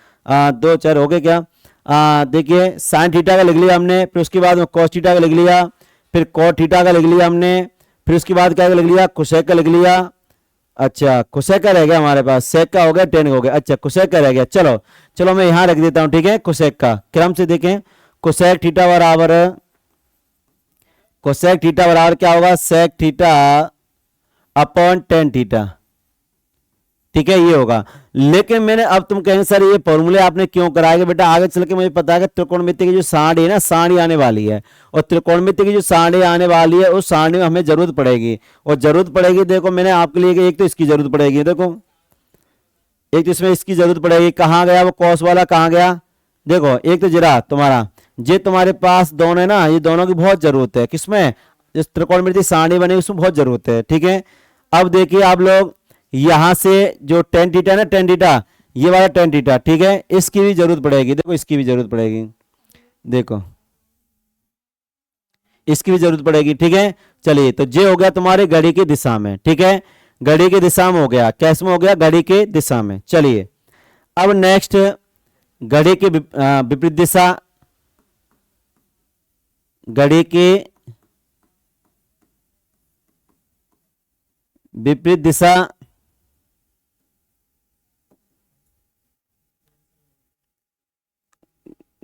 2 4 हो गए क्या? देखिए साइन थीटा का लिख लिया हमने, फिर उसके बाद में कॉस थीटा का लिख लिया, फिर कॉट थीटा का लिख लिया हमने, फिर उसके बाद क्या लिख लिया? कोसेक का लिख लिया। अच्छा कोसेक का रह गया हमारे पास, सेक का हो गया, टेन हो गया। अच्छा कोसेक का रह गया, चलो चलो मैं यहां रख देता हूं, ठीक है। कोसेक का क्रम से देखें, कोसेक थीटा बराबर क्या होगा? Sec theta upon tan theta, ठीक है, ये होगा। लेकिन मैंने, अब तुम कहेंगे सर ये फॉर्मूले आपने क्यों कराएंगे बेटा, आगे चल के मुझे पता है कि त्रिकोणमिति की जो सारणी है ना, सारणी आने वाली है, और त्रिकोणमिति की जो सारणी आने वाली है उस सारणी में हमें जरूरत पड़ेगी, और जरूरत पड़ेगी, देखो मैंने आपके लिए एक तो इसकी जरूरत पड़ेगी, देखो एक तो इसमें इसकी जरूरत पड़ेगी, कहाँ गया वो कॉस वाला, कहाँ गया, देखो एक तो जरा तुम्हारा ये तुम्हारे पास दोनों है ना, ये दोनों की बहुत जरूरत है, किसमें, जिस त्रिकोणमिति सारणी बनी उसमें बहुत जरूरत है, ठीक है। अब देखिए आप लोग, यहां से जो टेन थीटा ना, टेन थीटा, ये वाला टेन थीटा, ठीक है, इसकी भी जरूरत पड़ेगी, देखो इसकी भी जरूरत पड़ेगी, देखो इसकी भी जरूरत पड़ेगी, ठीक है। चलिए, तो ये हो गया तुम्हारे घड़ी की दिशा में, ठीक है, घड़ी की दिशा में हो गया, कैसे में हो गया, घड़ी की दिशा में। चलिए अब नेक्स्ट, घड़ी की विपरीत दिशा, घड़ी की विपरीत दिशा,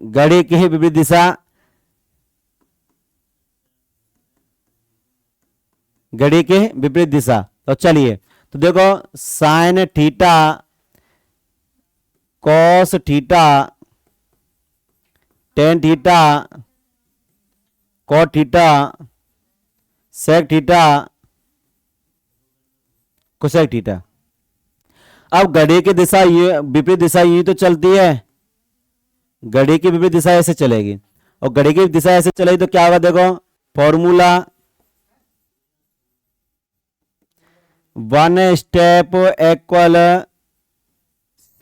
घड़ी की विपरीत दिशा, घड़ी के विपरीत दिशा। तो चलिए, तो देखो sine theta, cos theta, tan theta, cot theta, sec theta, cosec theta. अब घड़ी की दिशा ये विपरीत दिशा ये तो चलती है, घड़ी की विपरीत दिशा ऐसे चलेगी, और घड़ी की दिशा ऐसे चलेगी तो क्या होगा, देखो formula, one step equal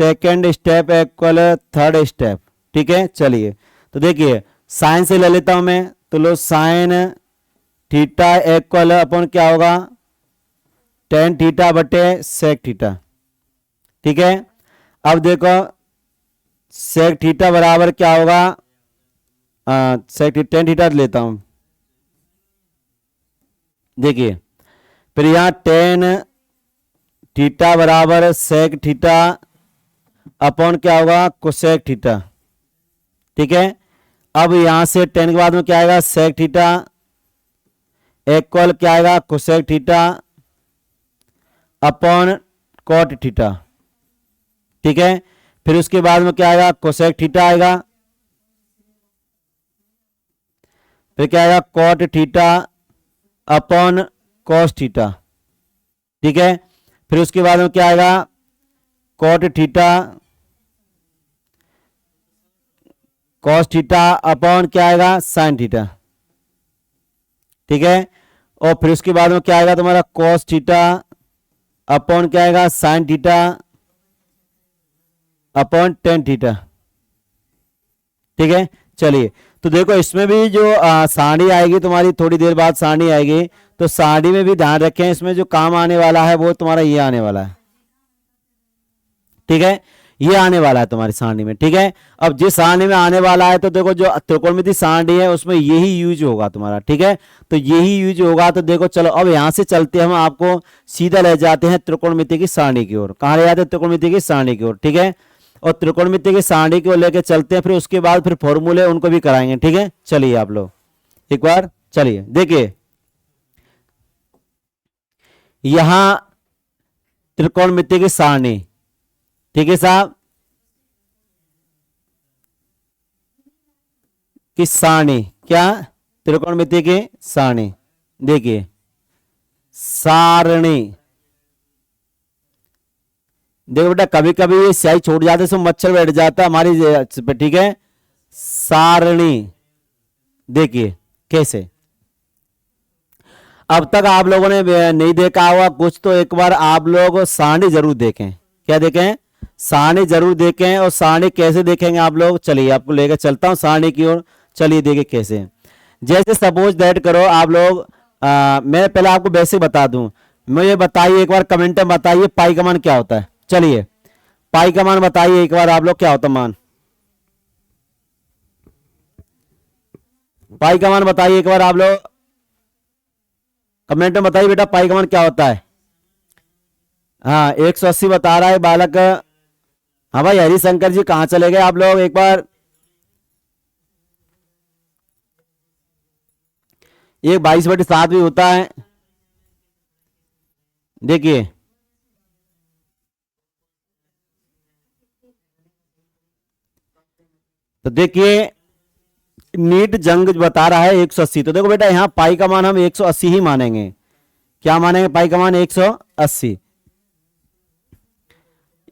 second step equal third step, ठीक है। चलिए, तो देखिए साइन से ले लेता हूं मैं, तो लो साइन थीटा इक्वल अपन क्या होगा, टेन थीटा बटे सेक थीटा, ठीक है। अब देखो सेक थीटा बराबर क्या होगा, सेक टेन थीटा लेता हूं, देखिए फिर यहां टेन थीटा बराबर सेक थीटा अपॉन क्या होगा, कोसेक थीटा, ठीक है। अब यहां से टेन के बाद में क्या आएगा, सेक थीटा इक्वल क्या आएगा, cosec theta upon cot theta, ठीक है। फिर उसके बाद में क्या आएगा, कोसेक थीटा आएगा, फिर क्या आएगा, cot theta upon cos theta, ठीक है। फिर उसके बाद में क्या आएगा, cot theta cos theta upon क्या आएगा, साइन थीटा, ठीक है। और फिर उसके बाद में क्या आएगा तुम्हारा, कॉस थीटा अपॉन क्या आएगा, sign theta upon tan theta, ठीक है। चलिए, तो देखो इसमें भी जो सारणी आएगी तुम्हारी, थोड़ी देर बाद सारणी आएगी, तो सारणी में भी ध्यान रखें, इसमें जो काम आने वाला है वो तुम्हारा ये आने वाला है, ठीक है, ये आने वाला है तुम्हारी सारणी में, ठीक है। अब जिस सारणी में आने वाला है, तो देखो जो त्रिकोणमिति सारणी है उसमें यही यूज होगा तुम्हारा, ठीक है, तो यही यूज होगा। तो देखो चलो अब यहां से चलते हम आपको सीधा ले जाते हैं त्रिकोणमिति की सारणी की ओर, कहां ले जाते हैं, त्रिकोणमिति की सारणी की ओर, ठीक है। और त्रिकोणमिति की सारणी को लेकर चलते हैं, फिर उसके बाद फिर फॉर्मूले उनको भी कराएंगे, ठीक है। चलिए आप लोग एक बार चलिए देखिए, यहां त्रिकोणमिति की सारणी, ठीक है साहब, की सारणी, क्या, त्रिकोणमिति की सारणी, देखिए सारणी, देखो बेटा कभी कभी ये स्याही छोड़ जाते सो मच्छर बैठ जाता है हमारी पे, ठीक है। सारणी देखिए कैसे, अब तक आप लोगों ने नहीं देखा होगा कुछ, तो एक बार आप लोग सारणी जरूर देखें, क्या देखें, सारणी जरूर देखें। और सारणी कैसे देखेंगे आप लोग, चलिए आपको लेकर चलता हूं सारणी की ओर, चलिए देखिए कैसे। जैसे सपोज दैट करो आप लोग, मैं पहले आपको बेसिक बता दूं, मुझे बताइए एक बार कमेंट में बताइए पाई का मान क्या होता है, चलिए पाई का मान बताइए एक बार आप लोग, क्या होता है मान, पाई का मान बताइए एक बार आप लोग, कमेंट में बताइए बेटा पाई का मान क्या होता है। हाँ 180 बता रहा है बालक। हाँ भाई हरिशंकर जी कहाँ चले गए आप लोग, एक बार एक 22/7 भी होता है, देखिए तो देखिए नीट जंग बता रहा है 180, तो देखो बेटा यहां पाई का मान हम 180 ही मानेंगे। क्या मानेंगे? पाई का मान 180,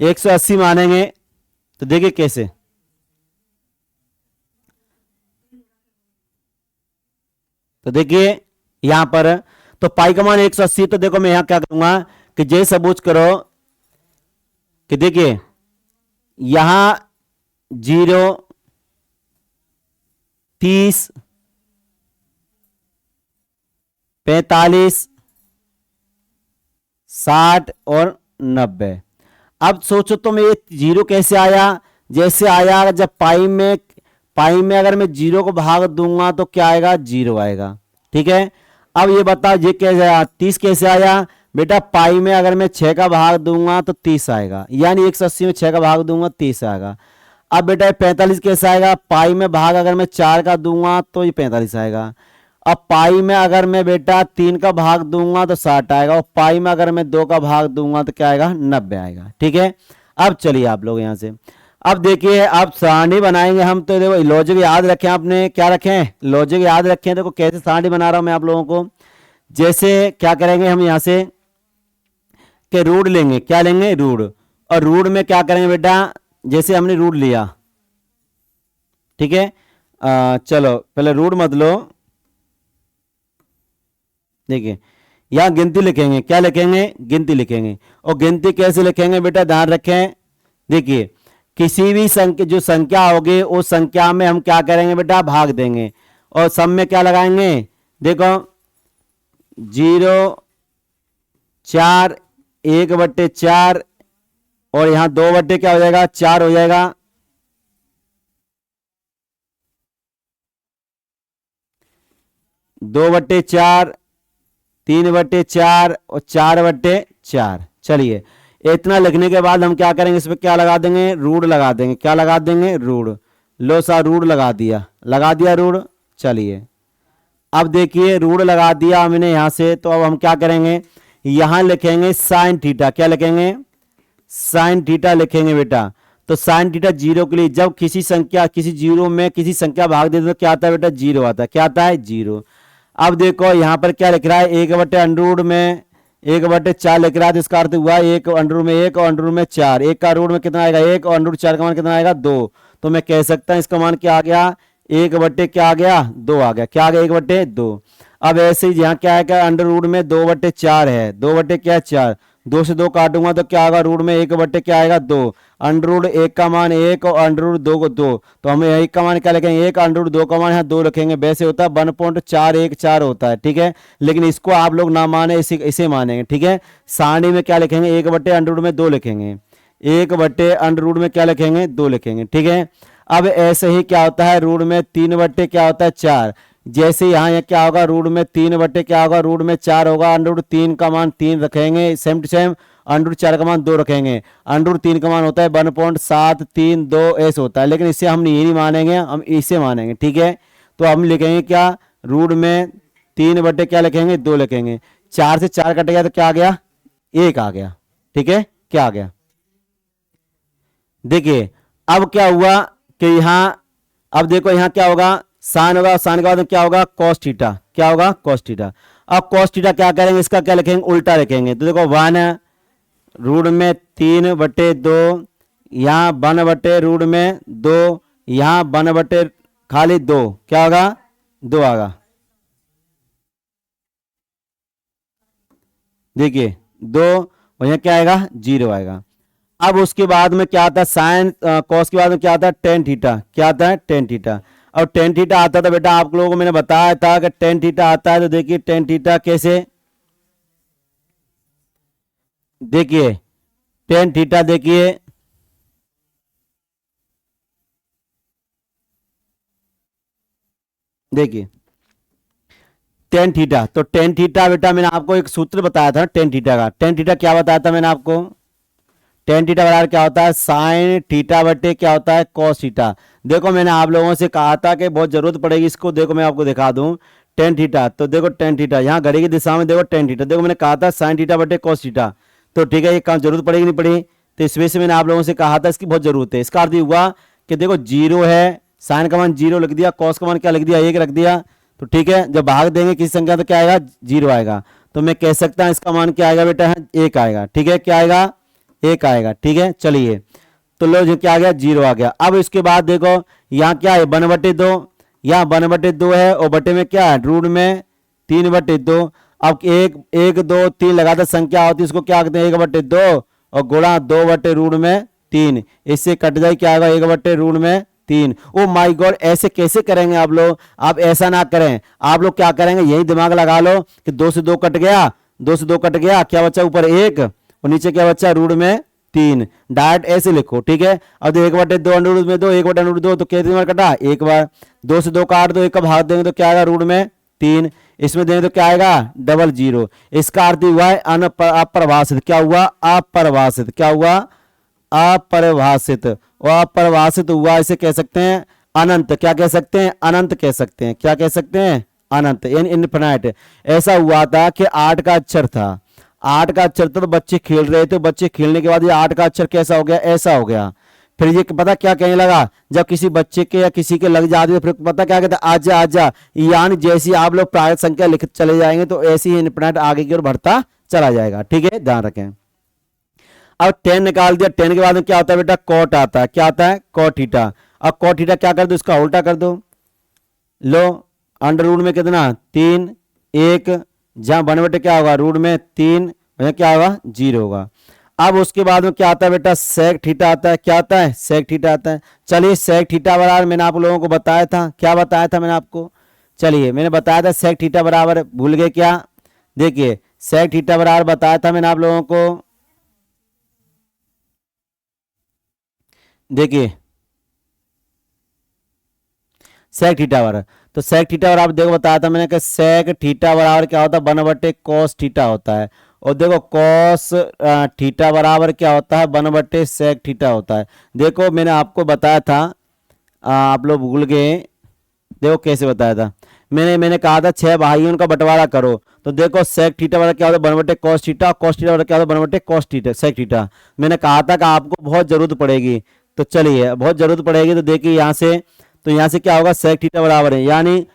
180 मानेंगे। तो देखिए कैसे, तो देखिए यहां पर तो पाई का मान 180, तो देखो मैं यहां क्या करूंगा कि जैसे सपोज करो कि देखिए यहां 0, 30, 45, 60 और 90। अब सोचो तो मैं ये 0 कैसे आया? जैसे आया जब पाई में अगर मैं 0 को भाग दूंगा तो क्या आएगा? 0 आएगा। ठीक है, अब ये बताओ ये कैसे आया? 30 कैसे आया? बेटा पाई में अगर मैं 6 का भाग दूंगा तो 30 आएगा, यानी 180 में 6 का भाग दूंगा 30 आएगा। अब बेटा 45 कैसे आएगा? पाई में भाग अगर मैं 4 का दूंगा तो ये 45 आएगा। अब पाई में अगर मैं बेटा 3 का भाग दूंगा तो 60 आएगा, और पाई में अगर मैं 2 का भाग दूंगा तो क्या आएगा? 90 आएगा। ठीक है, अब चलिए आप लोग यहां से अब देखिए अब सारणी बनाएंगे हम। तो देखो लॉजिक याद रखें, आपने क्या रखें? लॉजिक याद रखें। देखो कैसे सारणी बना रहा हूं मैं आप लोगों को। जैसे क्या करेंगे हम यहां से कि रूट लेंगे। क्या लेंगे? रूट। और रूट में क्या करेंगे बेटा? जैसे हमने रूट लिया, ठीक है, चलो पहले रूट मत लो। देखिए यहां गिनती लिखेंगे। क्या लिखेंगे? गिनती लिखेंगे। और गिनती कैसे लिखेंगे बेटा? ध्यान रखें। देखिए किसी भी संख्या जो संख्या होगी उस संख्या में हम क्या करेंगे बेटा? भाग देंगे। और सब में क्या लगाएंगे? देखो 0, 4, 1/4, और यहां 2 क्या हो जाएगा? 4 हो जाएगा। 2/4, 3/4 और 4/4। चलिए इतना लिखने के बाद हम क्या करेंगे? इसमें क्या लगा देंगे? रूट लगा देंगे। क्या लगा देंगे? रूट। लो सा रूट लगा दिया, लगा दिया रूट। चलिए अब देखिए रूट लगा दिया हमने यहां से। तो अब हम क्या करेंगे? यहां लिखेंगे साइन थीटा। क्या लिखेंगे? साइन थीटा लिखेंगे बेटा। तो साइन थीटा 0 के लिए जब किसी संख्या किसी 0 में किसी संख्या भाग देते तो क्या आता है बेटा? 0 आता है। क्या आता है? 0। अब देखो यहां पर क्या लिख रहा है? 1/√, में 1/4 लिख रहा है, तो इसका अर्थ हुआ 1 में 1 और अंडर में 4। 1 का रूट में कितना आएगा? 1, और √4 का मान कितना आएगा? 2। तो मैं कह सकता हूं इसका मान क्या आ गया? 1 क्या आ गया? 2 आ गया। क्या आ गया? 1/2। अब ऐसे ही यहाँ क्या है? अंडर रूट में 2/4 है। 2 क्या है? 4। 2 से 2 काटूंगा तो क्या होगा? रूट में 1 क्या आएगा? 2। अंडर रूट 1 का मान 1 और अंडर रूट 2 को 2। तो हमें 1 का मान क्या लिखेंगे? 1, अंडर रूट 2 का मान यहाँ 2 रखेंगे। वैसे होता है 1.414 होता है। ठीक है, लेकिन इसको आप लोग ना माने, इसे मानेंगे। ठीक है, सारणी में क्या लिखेंगे? 1/√में 2 लिखेंगे। 1/√में क्या लिखेंगे? 2 लिखेंगे। ठीक है, अब ऐसे ही क्या होता है? रूट में 3 क्या होता है? 4। जैसे यहाँ क्या होगा? रूट में 3 क्या होगा? रूट में 4 होगा। अंडर रूट 3 का मान 3 रखेंगे, same to same. Under root 4 का मान 2 रखेंगे। अंडर रूट 3 का मान होता है 1.732 ऐसे होता है, लेकिन इसे हम ये नहीं मानेंगे, हम इसे मानेंगे। ठीक है, तो हम लिखेंगे क्या? रूट में 3 क्या लिखेंगे? 2 लिखेंगे। 4 से 4 कट गया तो क्या आ गया? 1 आ गया। ठीक है, क्या आ गया? देखिए अब क्या हुआ कि यहां अब देखो यहां क्या होगा? साइन होगा। साइन के बाद में क्या होगा? Cos theta. क्या होगा? Cos theta. अब कॉस थीटा क्या करेंगे? इसका क्या लिखेंगे? उल्टा लिखेंगे। तो देखो 1√3/2, यहां 1/√2, यहां 1/खाली 2। क्या होगा? 2 आगा। देखिए 2, और यहां क्या आएगा? 0 आएगा। अब उसके बाद में क्या आता है? साइन कॉस के बाद में क्या आता है? Tan theta. क्या आता है? Tan theta. और टेन थीटा आता था बेटा, आप लोगों को मैंने बताया था कि टेन थीटा आता है। तो देखिए टेन थीटा कैसे? देखिए टेन थीटा देखिए, देखिए टेन थीटा। तो टेन थीटा बेटा मैंने आपको एक सूत्र बताया था टेन थीटा का। टेन थीटा क्या बताया था मैंने आपको? टेन थीटा बराबर क्या होता है? साइन थीटा बटे क्या होता है? Cos theta. देखो मैंने आप लोगों से कहा था कि बहुत जरूरत पड़ेगी इसको। देखो मैं आपको दिखा दूं टेन थीटा। तो देखो टेन थीटा यहाँ घड़ी की दिशा में देखो टेन थीटा। देखो मैंने कहा था साइन थीटा बटे कॉस थीटा। तो ठीक है, ये काम जरूरत पड़ेगी नहीं पड़ी? तो इस वजह से मैंने आप लोगों से कहा था इसकी बहुत जरूरत है। इसका अर्थ हुआ कि देखो जीरो है, साइन का मान जीरो लिख दिया, कॉस का मान क्या लिख दिया, एक रख दिया, तो ठीक है। जब भाग देंगे किसी संख्या तो क्या आएगा, जीरो आएगा। तो मैं कह सकता हूं इसका मान क्या आएगा बेटा, है एक आएगा, ठीक है। क्या आएगा, एक आएगा, ठीक है। चलिए, तो लो जो क्या आ गया, जीरो आ गया। अब इसके बाद देखो यहाँ क्या है, 1/2, यहाँ 1/2 है, और बटे में क्या है, रूट में 3/2। अब एक एक दो तीन लगातार संख्या होती है, इसको क्या कहते हैं, 1/2 और गुणा 2/√3। इससे कट जाए, क्या आएगा, 1/√3। ओ माय गॉड, ऐसे कैसे करेंगे आप लोग, आप ऐसा ना करें। आप लोग क्या करेंगे, यही दिमाग लगा लो कि 2 से 2 कट गया, 2 से 2 कट गया, क्या बचा ऊपर 1 और नीचे क्या बचा, √3। डायरेक्ट ऐसे लिखो, ठीक है। अब 1/2 अंडर में 2, 1/√2 तो कितनी बार कटा, एक बार। 2 से 2 काट दो, एक का भाग देंगे तो क्या आएगा, √3। इसमें देंगे तो क्या आएगा, 00। इसका अर्थ हुआ है अपरिभाषित। क्या हुआ, अपरिभाषित। क्या हुआ, अपरिभाषित। और अपरिभाषित हुआ, इसे कह सकते हैं अनंत। क्या कह सकते हैं, अनंत कह सकते हैं। क्या कह सकते हैं, अनंत, यानी इनफिनाइट। ऐसा हुआ था कि 8 का अक्षर था, 8 का अक्षर था, तो बच्चे खेल रहे थे, बच्चे खेलने के बाद ये 8 का अक्षर कैसा हो गया, ऐसा हो गया। फिर ये पता क्या कहने लगा, जब किसी बच्चे के या किसी के लग जाती है, फिर पता क्या कहता है, आजा आजा। यानी जैसी आप लोग प्रायत संख्या लिख चले जाएंगे तो ऐसी ही इनफिनाइट आगे की ओर बढ़ता चला जाएगा, ठीक है, ध्यान रखें। अब 10 निकाल दिया, 10 के बाद में क्या होता है बेटा, कॉट आता है। क्या आता है, कॉट थीटा। अब कॉट थीटा क्या कर दो, इसका उल्टा कर दो। लो, अंडर रूट में कितना, 3, 1, जहां 1/, क्या होगा, रूट में 3, क्या होगा, 0 होगा। अब उसके बाद में क्या आता है बेटा, सेक थीटा आता है। क्या आता है, सेक थीटा आता है। चलिए, सेक थीटा बराबर मैंने आप लोगों को बताया था, क्या बताया था मैंने आपको, चलिए मैंने बताया था सेक थीटा बराबर, भूल गए क्या, देखिए सेक थीटा बराबर बताया था मैंने आप लोगों को, देखिए सेक थीटा बराबर, तो सेक थीटा बराबर देखो बताया था मैंने कि सेक थीटा बराबर क्या होता है, 1/cos थीटा होता है। और देखो कॉस थीटा बराबर क्या होता है, 1/सेक थीटा होता है। देखो मैंने आपको बताया था, आप लोग भूल गए, देखो कैसे बताया था मैंने कहा था 6 भाइयों का बंटवारा करो, तो देखो सेक थीटा बराबर क्या होता है, 1/cos थीटा, कॉस थीटा बराबर क्या होता है, 1/cos थीटा सेक थीटा। मैंने कहा था कि आपको बहुत जरूरत पड़ेगी, तो चलिए बहुत जरूरत पड़ेगी, तो देखिए यहाँ से, तो यहाँ से क्या होगा, सेक थीटा बराबर है, यानी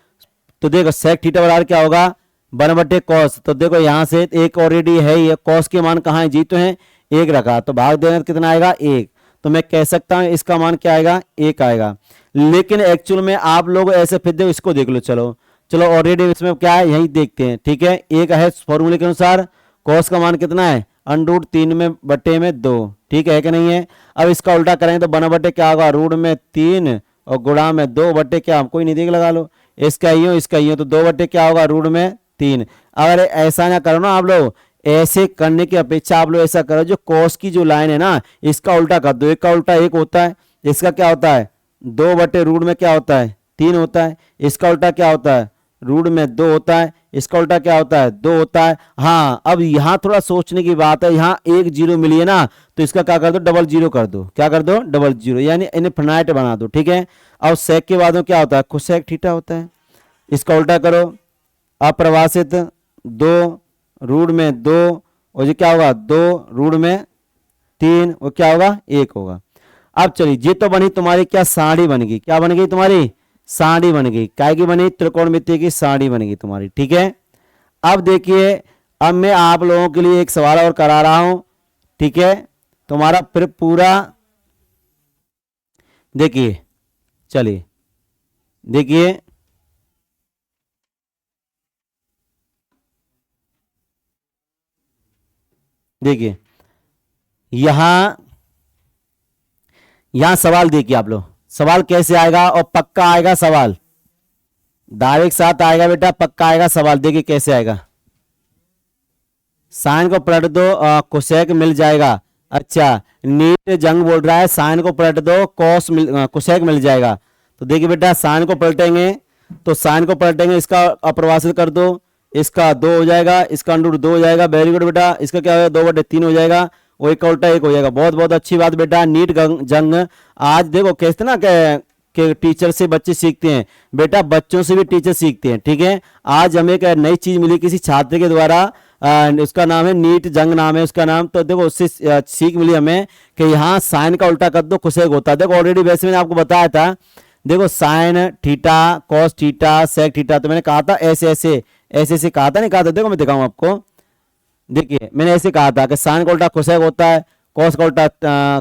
तो देखो सेक थीटा बराबर क्या होगा, 1/cos। तो देखो यहाँ से एक ऑलरेडी है, ये कॉस के मान कहाँ है जी, तो है 1 रखा, तो भाग देना तो कितना आएगा, 1। तो मैं कह सकता हूँ इसका मान क्या आएगा, 1 आएगा। लेकिन एक्चुअल में आप लोग ऐसे फिर देखो, इसको देख लो, चलो चलो ऑलरेडी इसमें क्या है, यही देखते हैं, ठीक है। 1 है फॉर्मूले के अनुसार, कॉस का मान कितना है, √3/2, ठीक है कि नहीं है। अब इसका उल्टा करेंगे तो 1/, क्या होगा, √3 और गुणा में 2/, क्या कोई नहीं देख, लगा लो, इसका यूं इसका यूं, तो 2/, क्या होगा, √3। अगर ऐसा ना करो ना आप लोग, ऐसे करने की अपेक्षा आप लोग ऐसा करो, जो कॉस की जो लाइन है ना, इसका उल्टा कर दो। एक का उल्टा 1 होता है, इसका क्या होता है, 2/रूट में क्या होता है, 3 होता है। इसका उल्टा क्या होता है, रूट में 2 होता है। इसका उल्टा क्या होता है, 2 होता है। हाँ, अब यहाँ थोड़ा सोचने की बात है, यहाँ 1 0 मिली है ना, तो इसका क्या कर दो, 00 कर दो। क्या कर दो, 00, यानी इनफिनाइट बना दो, ठीक है। और सेक के बाद में क्या होता है, कोसेक थीटा होता है। इसका उल्टा करो, अप्रवासित 2 रूट में 2, और ये क्या होगा, 2 रूट में 3, वो क्या होगा, 1 होगा। अब चलिए, ये तो बनी तुम्हारी क्या, साड़ी बन गई। क्या बन गई तुम्हारी, साड़ी बन गई। काय की बनी, त्रिकोणमिति की साड़ी बन गई तुम्हारी, ठीक है। अब देखिए, अब मैं आप लोगों के लिए एक सवाल और करा रहा हूं, ठीक है। तुम्हारा फिर पूरा देखिए, चलिए देखिए, देखिए यहां सवाल देखिए आप लोग, सवाल कैसे आएगा और पक्का आएगा सवाल, डायरेक्ट साथ आएगा बेटा, पक्का आएगा सवाल। देखिए कैसे आएगा, साइन को पलट दो, कोसेक मिल जाएगा। अच्छा, नीट जंग बोल रहा है साइन को पलट दो, कोसेक मिल जाएगा। तो देखिए बेटा, साइन को पलटेंगे, तो साइन को पलटेंगे, इसका अप्रवासित कर दो, इसका 2 हो जाएगा, इसका √2 हो जाएगा। वेरी गुड बेटा, इसका क्या होगा, 2/3 हो जाएगा, वो 1 का उल्टा 1 हो जाएगा। बहुत बहुत अच्छी बात बेटा। नीट जंग आज देखो कहते ना कि टीचर से बच्चे सीखते हैं, बेटा बच्चों से भी टीचर सीखते हैं, ठीक है। आज हमें एक नई चीज मिली किसी छात्र के द्वारा, उसका नाम है नीट जंग नाम है उसका नाम। तो देखो उससे सीख मिली हमें कि यहाँ साइन का उल्टा कर दो कोसेक होता है। देखो ऑलरेडी वैसे मैंने आपको बताया था, देखो sine theta cos theta sec theta, तो मैंने कहा था ऐसे ऐसे ऐसे ऐसे कहा था, नहीं कहा था, देखो मैं दिखाऊं आपको। देखिए मैंने ऐसे कहा था कि साइन का उल्टा कोसेक होता है, कॉस का उल्टा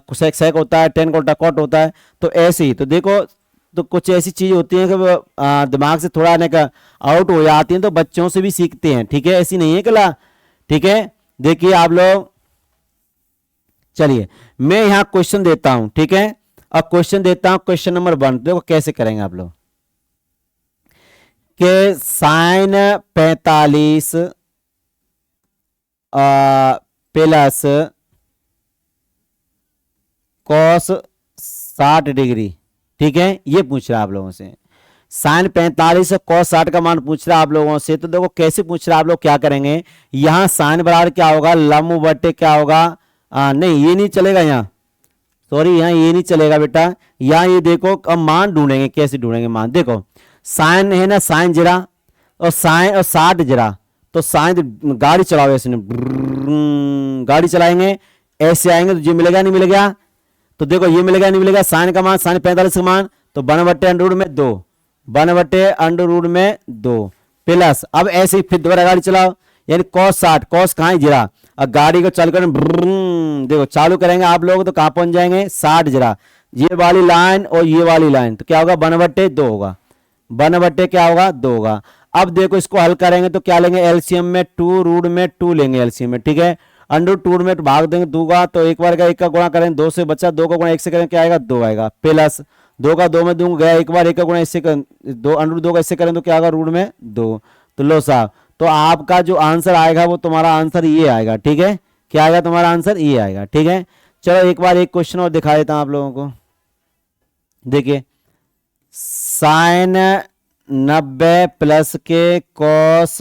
कोसेक सेक होता है, टेन का उल्टा कॉट होता है। तो ऐसे ही तो देखो, तो कुछ ऐसी चीज होती है कि वो दिमाग से थोड़ा आने का आउट हो जाती हैं, तो बच्चों से भी सीखते हैं, ठीक है, ऐसी नहीं है कला, ठीक है। देखिए आप लोग, चलिए मैं यहां क्वेश्चन देता हूं, ठीक है। अब क्वेश्चन देता हूं, क्वेश्चन नंबर 1, देखो कैसे करेंगे आप लोग के साइन 45 प्लस कॉस 60 डिग्री, ठीक है, ये पूछ रहा है आप लोगों से। साइन 45 और कॉस 60 का मान पूछ रहा है आप लोगों से। तो देखो कैसे पूछ रहा है, आप लोग क्या करेंगे, यहां साइन बराबर क्या होगा, लंब बटे क्या होगा, नहीं ये नहीं चलेगा यहाँ, सॉरी यहाँ ये नहीं चलेगा बेटा। यहाँ ये देखो, अब मान ढूंढेंगे, कैसे ढूंढेंगे मान, देखो साइन है ना, साइन जरा और साइन और 60 जरा, तो साइन गाड़ी चलाओ ऐसे, गाड़ी चलाएंगे ऐसे आएंगे तो ये मिलेगा नहीं मिलेगा, तो देखो ये मिलेगा नहीं मिलेगा, साइन का मान साइन 45 का मान, तो 1/√2 में 2, 1/√2 प्लस, अब ऐसे ही फिर दोबारा गाड़ी चलाओ, यानी कॉस 60, कॉस कहाँ है जरा, अब गाड़ी को चालू करें, देखो चालू करेंगे आप लोग तो कहाँ पहुंच जाएंगे, 60 जरा, ये वाली लाइन और ये वाली लाइन, तो क्या होगा 1/2 होगा, 1/2 क्या होगा 2 होगा। अब देखो इसको हल करेंगे तो क्या लेंगे, एलसीएम में 2√2 लेंगे एलसीएम में, ठीक है, √2 में भाग देंगे 2 का, तो एक बार का 1 का गुणा करें 2 से बचा, 2 का गुणा 1 से करें क्या आएगा 2 आएगा, प्लस 2 का 2 में 2 गया, एक बार 1 का गुणा इससे 2 √2 का इससे करें तो क्या आएगा √2। तो लो साहब, तो आपका जो आंसर आएगा वो तुम्हारा आंसर ये आएगा, ठीक है, क्या आएगा तुम्हारा आंसर ये आएगा, ठीक है। चलो एक बार एक क्वेश्चन और दिखा देता हूं आप लोगों को। देखिए साइन 90 प्लस के कॉस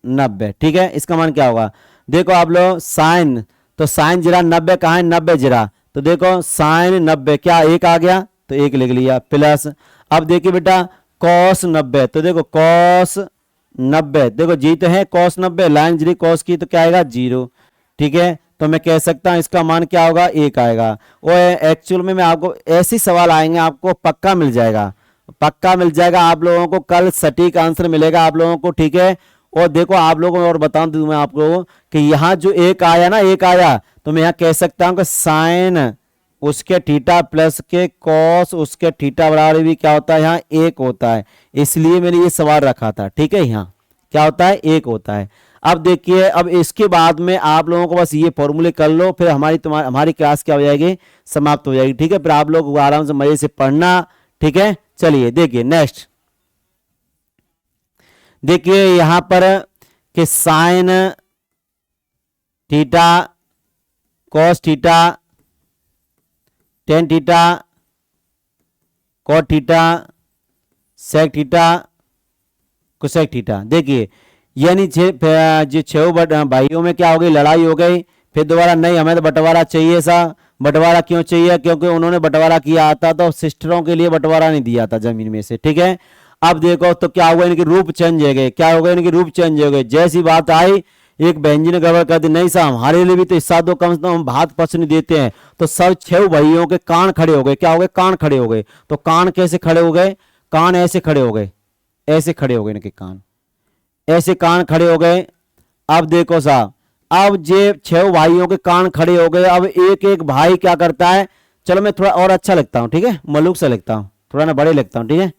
90, ठीक है, इसका मान क्या होगा, देखो आप लोग साइन, तो साइन जरा 90 कहाँ है, 90 जरा, तो देखो साइन 90 क्या 1 आ गया, तो 1 लिख लिया, प्लस अब देखिए बेटा कॉस 90, तो देखो कॉस 90, देखो जी तो है कॉस 90, लाइन जरी कॉस की तो क्या आएगा 0, ठीक है। तो मैं कह सकता हूं इसका मान क्या होगा 1 आएगा। और एक्चुअल में मैं आपको ऐसे सवाल आएंगे आपको पक्का मिल जाएगा, पक्का मिल जाएगा आप लोगों को, कल सटीक आंसर मिलेगा आप लोगों को, ठीक है। और देखो आप लोगों को और बता दूं मैं आप लोगों कि यहाँ जो 1 आया ना, 1 आया, तो मैं यहाँ कह सकता हूं कि साइन उसके थीटा प्लस के कॉस उसके थीटा बराबर भी क्या होता है, यहाँ 1 होता है, इसलिए मैंने ये सवाल रखा था, ठीक है। यहाँ क्या होता है 1 होता है। अब देखिए, अब इसके बाद में आप लोगों को बस ये फॉर्मूले कर लो, फिर हमारी क्लास क्या हो जाएगी, समाप्त हो जाएगी, ठीक है। फिर आप लोग आराम से मजे से पढ़ना, ठीक है। चलिए देखिए नेक्स्ट, देखिए यहां पर कि sine theta cos theta tan theta cot theta sec theta cosec theta, देखिए यानी जो 6 भाइयों में क्या हो गई, लड़ाई हो गई, फिर दोबारा नहीं हमें तो बंटवारा चाहिए सा, बंटवारा क्यों चाहिए, क्योंकि उन्होंने बंटवारा किया था तो सिस्टरों के लिए बंटवारा नहीं दिया था जमीन में से, ठीक है। अब देखो तो क्या हुआ, इनके रूप चेंज हो गए, क्या हो गए, इनके रूप चेंज हो गए, जैसी बात आई एक बहन जी ने गड़बड़ कर दी, नहीं साहब हमारे लिए भी तो हिस्सा दो, कम से कम हम भात पसंद देते हैं, तो सब 6 भाइयों के कान खड़े हो गए, क्या हो गए, कान खड़े हो गए। तो कान कैसे खड़े हो गए, कान ऐसे खड़े हो गए, ऐसे खड़े हो गए इनके कान, ऐसे कान खड़े हो गए। अब देखो साहब, अब ये 6 भाइयों के कान खड़े हो गए, अब एक एक भाई क्या करता है, चलो मैं थोड़ा और अच्छा लिखता हूं, ठीक है, मलूक से लिखता हूं, थोड़ा ना बड़े लिखता हूं, ठीक है।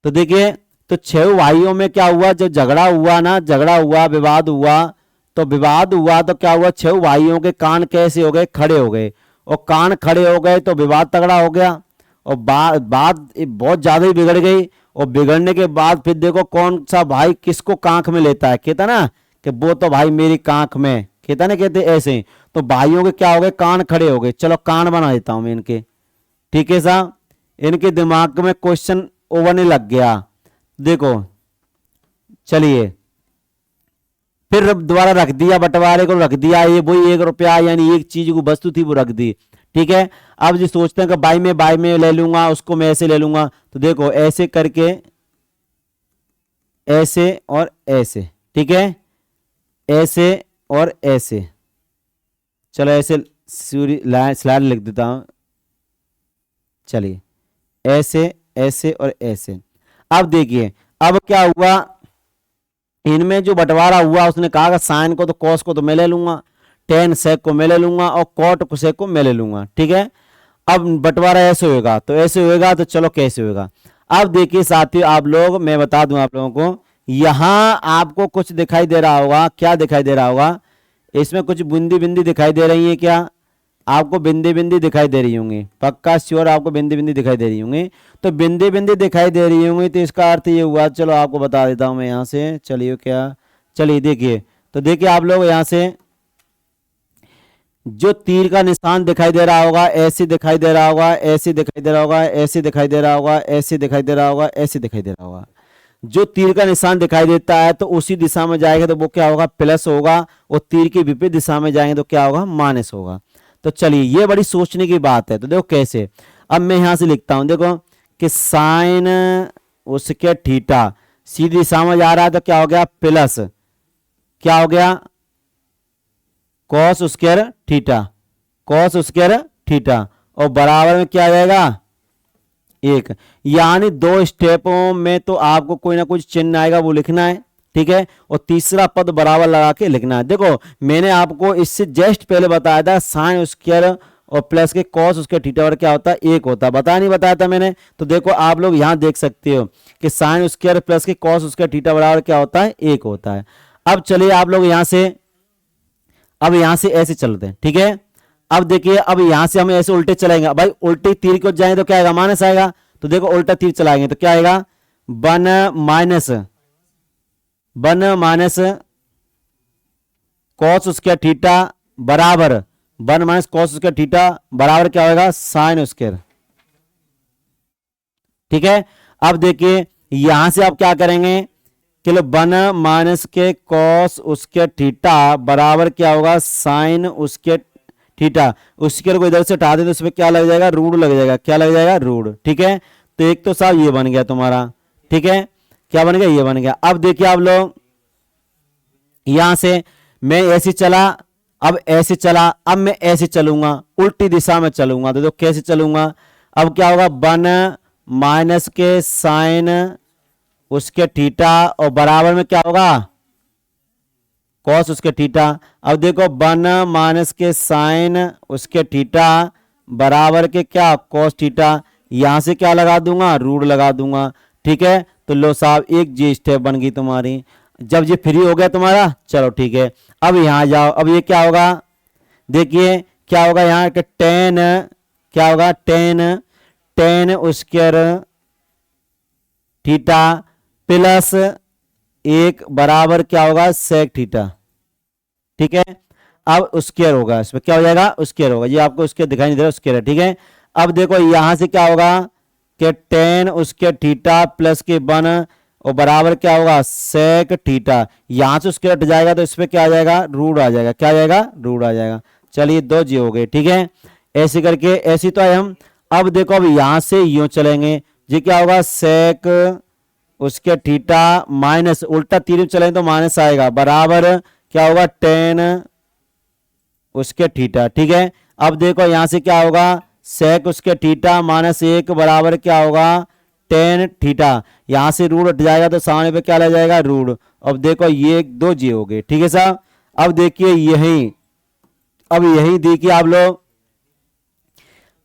तो देखिए, तो 6 भाइयों में क्या हुआ, जब झगड़ा हुआ ना, झगड़ा हुआ, विवाद हुआ, तो विवाद हुआ तो क्या हुआ, 6 भाइयों के कान कैसे हो गए, खड़े हो गए, और कान खड़े हो गए तो विवाद तगड़ा हो गया, और बात बहुत ज्यादा ही बिगड़ गई। और बिगड़ने के बाद फिर देखो कौन सा भाई किसको कांख में लेता है, कहता ना कि वो तो भाई मेरी कांख में, कहता ना, कहते ऐसे ही। तो भाइयों के क्या हो गए, कान खड़े हो गए, चलो कान बना देता हूं मैं इनके, ठीक है साहब। इनके दिमाग में क्वेश्चन उभरने लग गया, देखो चलिए, फिर दोबारा रख दिया, बंटवारे को रख दिया, ये वही 1 रुपया यानी एक चीज को वस्तु थी वो रख दी, ठीक है। अब जो सोचते हैं कि बाई में ले लूंगा, उसको मैं ऐसे ले लूंगा, तो देखो ऐसे करके, ऐसे और ऐसे, ठीक है, ऐसे और ऐसे, चलो ऐसे स्लाइड लिख देता हूं, चलिए ऐसे ऐसे और ऐसे। अब देखिए अब क्या हुआ, इनमें जो बंटवारा हुआ उसने कहा कि साइन को तो कॉस को तो मैं ले लूंगा, टेन सेक को मैं ले लूंगा और कॉट कोसेक को मैं ले लूंगा, ठीक है। अब बंटवारा ऐसे होगा तो ऐसे होगा, तो चलो कैसे होगा। अब देखिए साथियों आप लोग, मैं बता दूं आप लोगों को, यहां आपको कुछ दिखाई दे रहा होगा, क्या दिखाई दे रहा होगा, इसमें कुछ बिंदी बिंदी दिखाई दे रही है क्या, आपको बिंदी बिंदी दिखाई दे रही होंगी, पक्का श्योर आपको बिंदी बिंदी दिखाई दे रही होंगी। तो बिंदी बिंदी दिखाई दे रही होंगी तो इसका अर्थ ये हुआ, चलो आपको बता देता हूं मैं यहां से, चलिए क्या, चलिए देखिए, तो देखिए आप लोग यहां से जो तीर का निशान दिखाई दे रहा होगा, ऐसे दिखाई दे रहा होगा, ऐसे दिखाई दे रहा होगा, ऐसे दिखाई दे रहा होगा, ऐसे दिखाई दे रहा होगा, ऐसे दिखाई दे रहा होगा। जो तीर का निशान दिखाई देता है तो उसी दिशा में जाएगा तो वो क्या होगा, प्लस होगा, और तीर के विपरीत दिशा में जाएंगे तो क्या होगा, माइनस होगा। तो चलिए ये बड़ी सोचने की बात है। तो देखो कैसे, अब मैं यहां से लिखता हूं, देखो कि साइन उसके थीटा सीधी दिशा में जा रहा है तो क्या हो गया, प्लस क्या हो गया, cos square theta, cos square theta, और बराबर में क्या आ जाएगा, एक। यानी दो स्टेपों में तो आपको कोई ना कोई चिन्ह आएगा वो लिखना है, ठीक है, और तीसरा पद बराबर लगा के लिखना है। देखो मैंने आपको इससे जस्ट पहले बताया था साइन स्क्वायर और प्लस के कॉस उसके थीटा और क्या होता है, एक होता है, बताया नहीं बताया था मैंने। तो देखो आप लोग यहां देख सकते हो कि साइन स्क्वायर प्लस के कॉस उसके थीटा बराबर क्या होता है, एक होता है। अब चलिए आप लोग यहां से, अब यहां से ऐसे चलते हैं, ठीक है। अब देखिए अब यहां से हम ऐसे उल्टे चलाएंगे, भाई उल्टे तीर को जाएंगे तो क्या आएगा, माइनस आएगा। तो देखो उल्टा तीर चलाएंगे तो क्या आएगा, वन माइनस कॉस उसके थीटा बराबर, वन माइनस कॉस उसके थीटा बराबर क्या होगा, साइन स्क्वायर, ठीक है। अब देखिए यहां से आप क्या करेंगे कि लो वन माइनस के कॉस उसके थीटा बराबर क्या होगा, साइन उसके थीटा, उसके को इधर से हटा दे तो उसमें क्या लग जाएगा, रूट लग जाएगा, क्या लग जाएगा, रूट, ठीक है। तो एक तो साहब ये बन गया तुम्हारा, ठीक है, क्या बन गया, ये बन गया। अब देखिए आप लोग यहां से मैं ऐसे चला, अब ऐसे चला, अब मैं ऐसे चलूंगा, उल्टी दिशा में चलूंगा, तो देखो कैसे चलूंगा, अब क्या होगा, वन माइनस के साइन उसके थीटा और बराबर में क्या होगा, कॉस उसके थीटा। अब देखो वन माइनस के साइन उसके थीटा बराबर के क्या, कॉस थीटा, यहां से क्या लगा दूंगा, रूट लगा दूंगा, ठीक है। तो लो साहब एक जी स्टेप बन गई तुम्हारी, जब ये फ्री हो गया तुम्हारा, चलो ठीक है। अब यहां जाओ, अब ये क्या होगा, देखिए क्या होगा यहां के टेन, क्या होगा, टेन स्क्वायर थीटा प्लस एक बराबर क्या होगा, सेक थीटा, ठीक है। अब स्क्वायर होगा, इसमें क्या हो जाएगा, स्क्वायर होगा, ये आपको स्क्वायर दिखाई नहीं दे रहा, स्क्वायर है, ठीक है। अब देखो यहां से क्या होगा कि टेन उसके थीटा प्लस के वन और बराबर क्या होगा, सेक थीटा, यहां से स्क्वायर हट जाएगा तो इसमें क्या आ जाएगा, रूट आ जाएगा, क्या आ जाएगा, रूट आ जाएगा। चलिए दो जी हो गए, ठीक है, ऐसे करके ऐसी तो है हम। अब देखो अब यहां से यूं चलेंगे, ये क्या होगा, सेक उसके थीटा माइनस उल्टा तीर चलेंगे तो माइनस आएगा, बराबर क्या होगा, टेन उसके थीटा, ठीक है। अब देखो यहां से क्या होगा, सेक उसके थीटा माइनस एक बराबर क्या होगा, टेन थीटा, यहां से रूट हट जाएगा तो सामने पे क्या लग जाएगा, रूट। अब देखो ये दो जी हो गए, ठीक है साहब। अब देखिए यही, अब यही देखिए आप लोग,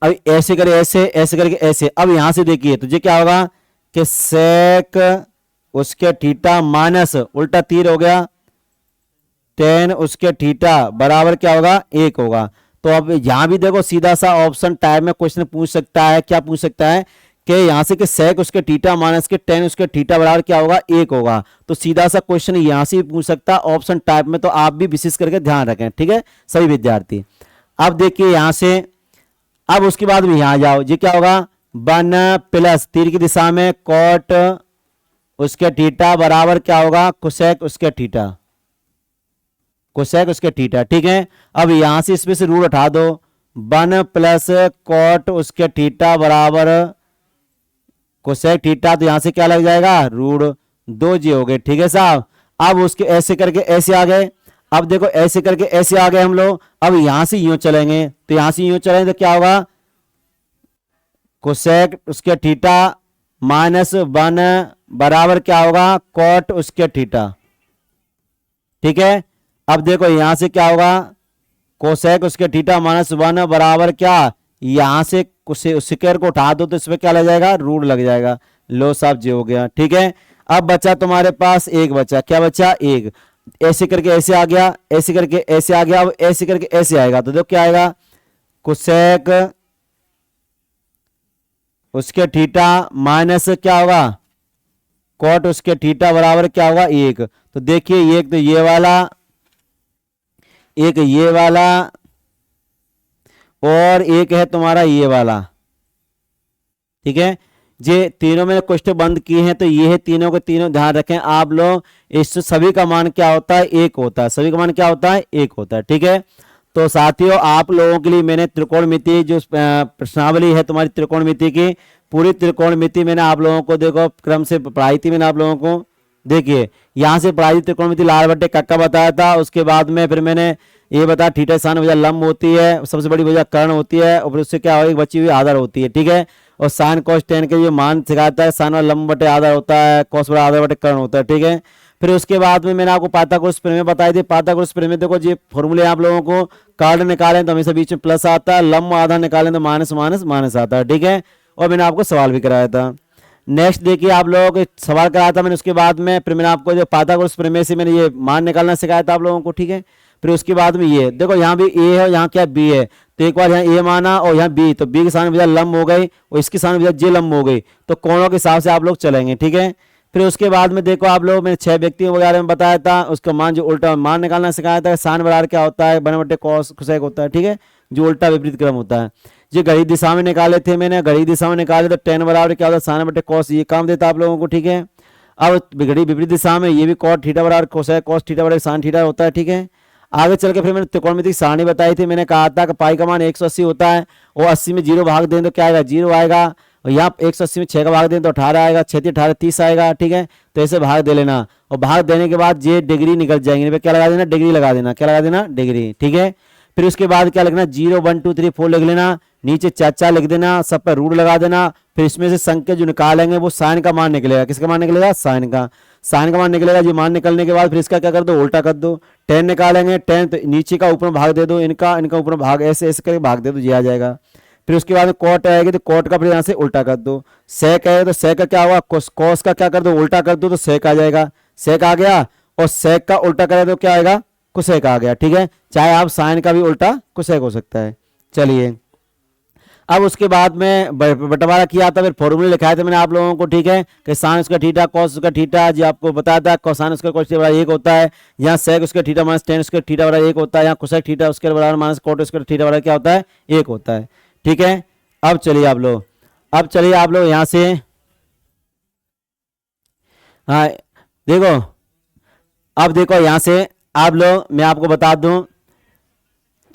अब ऐसे करे ऐसे, ऐसे करके ऐसे, अब यहां से देखिए तो ये क्या होगा कि सेक उसके थीटा माइनस उल्टा तीर हो गया, टेन उसके थीटा बराबर क्या होगा, एक होगा। तो अब यहां भी देखो सीधा सा ऑप्शन टाइप में क्वेश्चन पूछ सकता है, क्या पूछ सकता है कि यहां से कि सेक उसके थीटा माइनस के टेन उसके थीटा बराबर क्या होगा, एक होगा। तो सीधा सा क्वेश्चन यहां से भी पूछ सकता है ऑप्शन टाइप में, तो आप भी विशेष करके ध्यान रखें, ठीक है सभी विद्यार्थी। अब देखिए यहां से, अब उसके बाद भी यहां जाओ, ये क्या होगा, वन प्लस तीर की दिशा में कॉट उसके थीटा बराबर क्या होगा, कोसेक उसके थीटा, कोसेक उसके थीटा, ठीक है। अब यहां से इसमें से रूट उठा दो, वन प्लस कॉट उसके थीटा बराबर कोसेक थीटा, तो यहां से क्या लग जाएगा, रूट, दो जी हो गए, ठीक है साहब। अब उसके ऐसे करके ऐसे आ गए। अब देखो ऐसे करके ऐसे आ गए हम लोग। अब यहां से यूं चलेंगे, तो यहां से यूं चलेंगे तो क्या होगा, कोसेक उसके थीटा -1 बराबर क्या होगा, कॉट उसके थीटा। ठीक है, अब देखो यहां से क्या होगा, कोसेक उसके थीटा -1 बराबर क्या, यहां से स्क्वायर को उठा दो तो इसमें क्या लग जाएगा, रूट लग जाएगा। लो साहब जी हो गया। ठीक है, अब बचा तुम्हारे पास एक बचा, क्या बचा, एक। ऐसे करके ऐसे आ गया, ऐसे करके ऐसे आ गया, अब ऐसे करके ऐसे आएगा तो देखो क्या आएगा, कोसेक उसके थीटा माइनस क्या होगा, कॉट उसके थीटा बराबर क्या होगा, एक। तो देखिए एक तो ये वाला, एक ये वाला, और एक है तुम्हारा ये वाला। ठीक है, ये तीनों मैंने क्वेश्चन बंद किए हैं, तो ये है तीनों के तीनों, ध्यान रखें आप लोग। इस सभी का मान क्या होता है, एक होता है, सभी का मान क्या होता है, एक होता है। ठीक है, तो साथियों आप लोगों के लिए मैंने त्रिकोणमिति जो प्रश्नावली है तुम्हारी त्रिकोणमिति की, पूरी त्रिकोणमिति मैंने आप लोगों को देखो क्रम से पढ़ाई थी मैंने आप लोगों को। देखिए यहां से पढ़ाई त्रिकोणमिति लाल बट्टे कक्का बताया था, उसके बाद में फिर मैंने ये बताया थीटा साइन वजह लंब होती है, सबसे बड़ी वजह कर्ण होती है, और फिर उससे क्या होगी, बची हुई आधार होती है। ठीक है, और साइन कॉस टेन के जो मान सिखाता है, साइन वाला लंब बटे आधार होता है, कॉस बड़ा आधार बटे कर्ण होता है। ठीक है, फिर उसके बाद में मैंने आपको पाइथागोरस प्रमेय बताई थी। पाइथागोरस प्रमेय देखो जी फॉर्मूले आप लोगों को, कर्ण निकालें तो हमेशा बीच में प्लस आता है, लंब आधा निकालें तो माइनस माइनस माइनस आता है। ठीक है, और मैंने आपको सवाल भी कराया था। नेक्स्ट देखिए आप लोगों को सवाल कराया था मैंने, उसके बाद में फिर मैंने आपको जो पाइथागोरस प्रमेय से मैंने ये मान निकालना सिखाया था आप लोगों को। ठीक है, फिर उसके बाद में ये देखो यहाँ भी ए है और यहाँ क्या बी है, तो एक बार यहाँ ए माना और यहाँ बी, तो बी के सामने वजह लंब हो गई और इसके सामने वजह जे लंब हो गई, तो कोणों के हिसाब से आप लोग चलेंगे। ठीक है, फिर उसके बाद में देखो आप लोग मैंने 6 व्यक्तियों वगैरह में बताया था, उसका मान जो उल्टा मान निकालना सिखाया था, साइन बराबर क्या होता है, बने बटे कॉस कोसेक होता है। ठीक है, जो उल्टा विपरीत क्रम होता है। जो घड़ी दिशा में निकाले थे मैंने, घड़ी दिशा में निकाले तो टेन बराबर क्या होता है, साइन बटे कॉस, ये काम देता आप लोगों को। ठीक है, अब घड़ी विपरीत दिशा में ये भी कॉट थीटा बराबर कोसेक कॉस थीटा बराबर साइन थीटा होता है। ठीक है, आगे चल के फिर मैंने त्रिकोणमिति सारणी बताई थी, मैंने कहा था कि पाई का मान 180 होता है, और 80 में 0 भाग दें तो क्या आएगा, 0 आएगा, और यहाँ 180 में 6 का भाग दें तो 18 आएगा, 6 18 30 आएगा। ठीक है, तो ऐसे भाग दे लेना, और भाग देने के बाद ये डिग्री निकल जाएंगे, क्या लगा देना, डिग्री लगा देना, क्या लगा देना, डिग्री। ठीक है, फिर उसके बाद क्या लिखना, 0 1 2 3 4 लिख लेना, नीचे चाचा लिख देना, सब पर रूट लगा देना। फिर इसमें से संख्या जो निकालेंगे वो साइन का मान निकलेगा, किसका मान निकलेगा, साइन का, साइन का मान निकलेगा। जो मान निकलने के बाद फिर इसका क्या कर दो, उल्टा कर दो, 10 निकालेंगे, 10 तो नीचे का ऊपर भाग दे दो, इनका इनका ऊपर भाग, ऐसे ऐसे करके भाग दे दो, ये आ जाएगा। फिर उसके बाद कॉट आएगी तो कॉट का फिर यहाँ से उल्टा कर दो, सेक आएगा तो सेक का क्या होगा, कॉस का क्या कर दो, उल्टा कर दो तो सेक आ जाएगा, सेक आ गया, और सेक का उल्टा करें तो क्या आएगा, कोसेक आ गया। ठीक है, चाहे आप साइन का भी उल्टा कोसेक हो सकता है। चलिए अब उसके बाद में बंटवारा किया था, फिर फॉर्मूले लिखाए थे मैंने आप लोगों को। ठीक है, कि साइन उसका थीटा कॉस उसका थीटा, जो आपको बताया था कोसाइन उसका कॉस बराबर 1 होता है, यहाँ सेक उसका थीटा माइनस टेन उसका थीटा बराबर 1 होता है, यहाँ कोसेक थीटा उसके बराबर माइनस कॉट उसका थीटा बराबर क्या होता है, 1 होता है। ठीक है, अब चलिए आप लोग, अब चलिए आप लोग यहाँ से, हाँ देखो, अब देखो यहाँ से आप लोग, मैं आपको बता दूं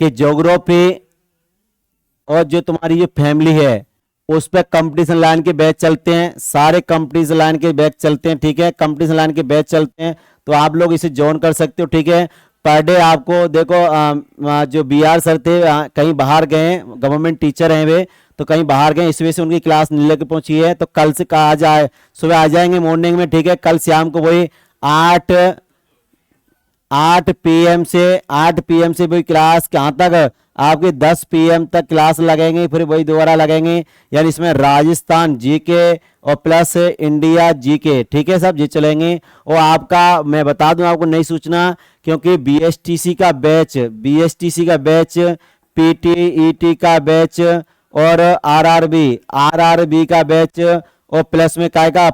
कि ज्योग्राफी और जो तुम्हारी जो फैमिली है उस पर कंपटीशन लाइन के बैच चलते हैं, सारे कंपटीशन लाइन के बैच चलते हैं। ठीक है, कंपटीशन लाइन के बैच चलते हैं, तो आप लोग इसे ज्वाइन कर सकते हो। ठीक है, पर डे आपको देखो जो BR सर थे कहीं बाहर गए, गवर्नमेंट टीचर हैं वे, तो कहीं बाहर गए, इस वजह से उनकी क्लास नहीं लेके पहुंची है, तो कल से कहा जाए सुबह आ जाएंगे मॉर्निंग में। ठीक है, कल शाम को वही 8 PM से वही क्लास कहाँ तक, आपके 10 PM तक क्लास लगेंगे, फिर वही दोबारा लगेंगे, यानी इसमें राजस्थान जीके और प्लस इंडिया जीके। ठीक है, सब ये चलेंगे। और आपका मैं बता दूं आपको नई सूचना, क्योंकि BSTC का बैच, PTET का बैच और RRB का बैच, और प्लस में काय का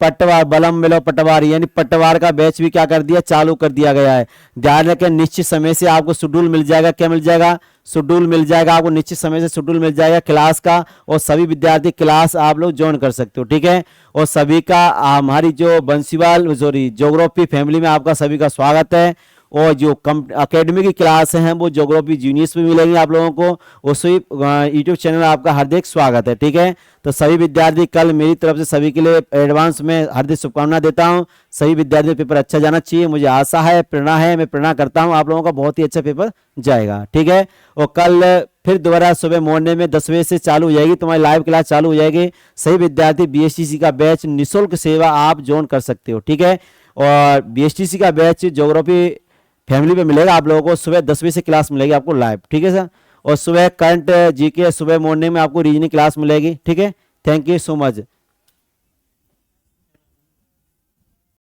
पटवार बलम मिलो पटवार, यानी पटवार का बैच भी क्या कर दिया, चालू कर दिया गया है। ध्यान रखें, निश्चित समय से आपको शेड्यूल मिल जाएगा, क्या मिल जाएगा, शेड्यूल मिल जाएगा आपको, निश्चित समय से शेड्यूल मिल जाएगा क्लास का, और सभी विद्यार्थी क्लास आप लोग ज्वाइन कर सकते हो। ठीक है, और सभी का हमारी जो बंसीवाल ज्योग्राफी फैमिली में आपका सभी का स्वागत है। और जो अकेडमी की क्लास हैं वो ज्योग्राफी जूनियर्स में मिलेंगी आप लोगों को। उसी यूट्यूब चैनल आपका हार्दिक स्वागत है, ठीक है। तो सभी विद्यार्थी, कल मेरी तरफ से सभी के लिए एडवांस में हार्दिक शुभकामनाएं देता हूं। सभी विद्यार्थियों पेपर अच्छा जाना चाहिए, मुझे आशा है, प्रेरणा है, मैं प्रेरणा करता हूं आप लोगों का बहुत ही अच्छा पेपर जाएगा, ठीक है। और कल फिर दोबारा सुबह मॉर्निंग में 10 बजे से चालू हो जाएगी तुम्हारी लाइव क्लास चालू हो जाएगी। सही विद्यार्थी बीएसटीसी का बैच निःशुल्क सेवा आप ज्वाइन कर सकते हो, ठीक है। और बीएसटीसी का बैच ज्योग्राफी फैमिली पे मिलेगा आप लोगों को, सुबह 10 बजे से क्लास मिलेगी आपको लाइव, ठीक है सर। और सुबह करंट जीके, सुबह मॉर्निंग में आपको रीजनिंग क्लास मिलेगी, ठीक है। Thank you so much.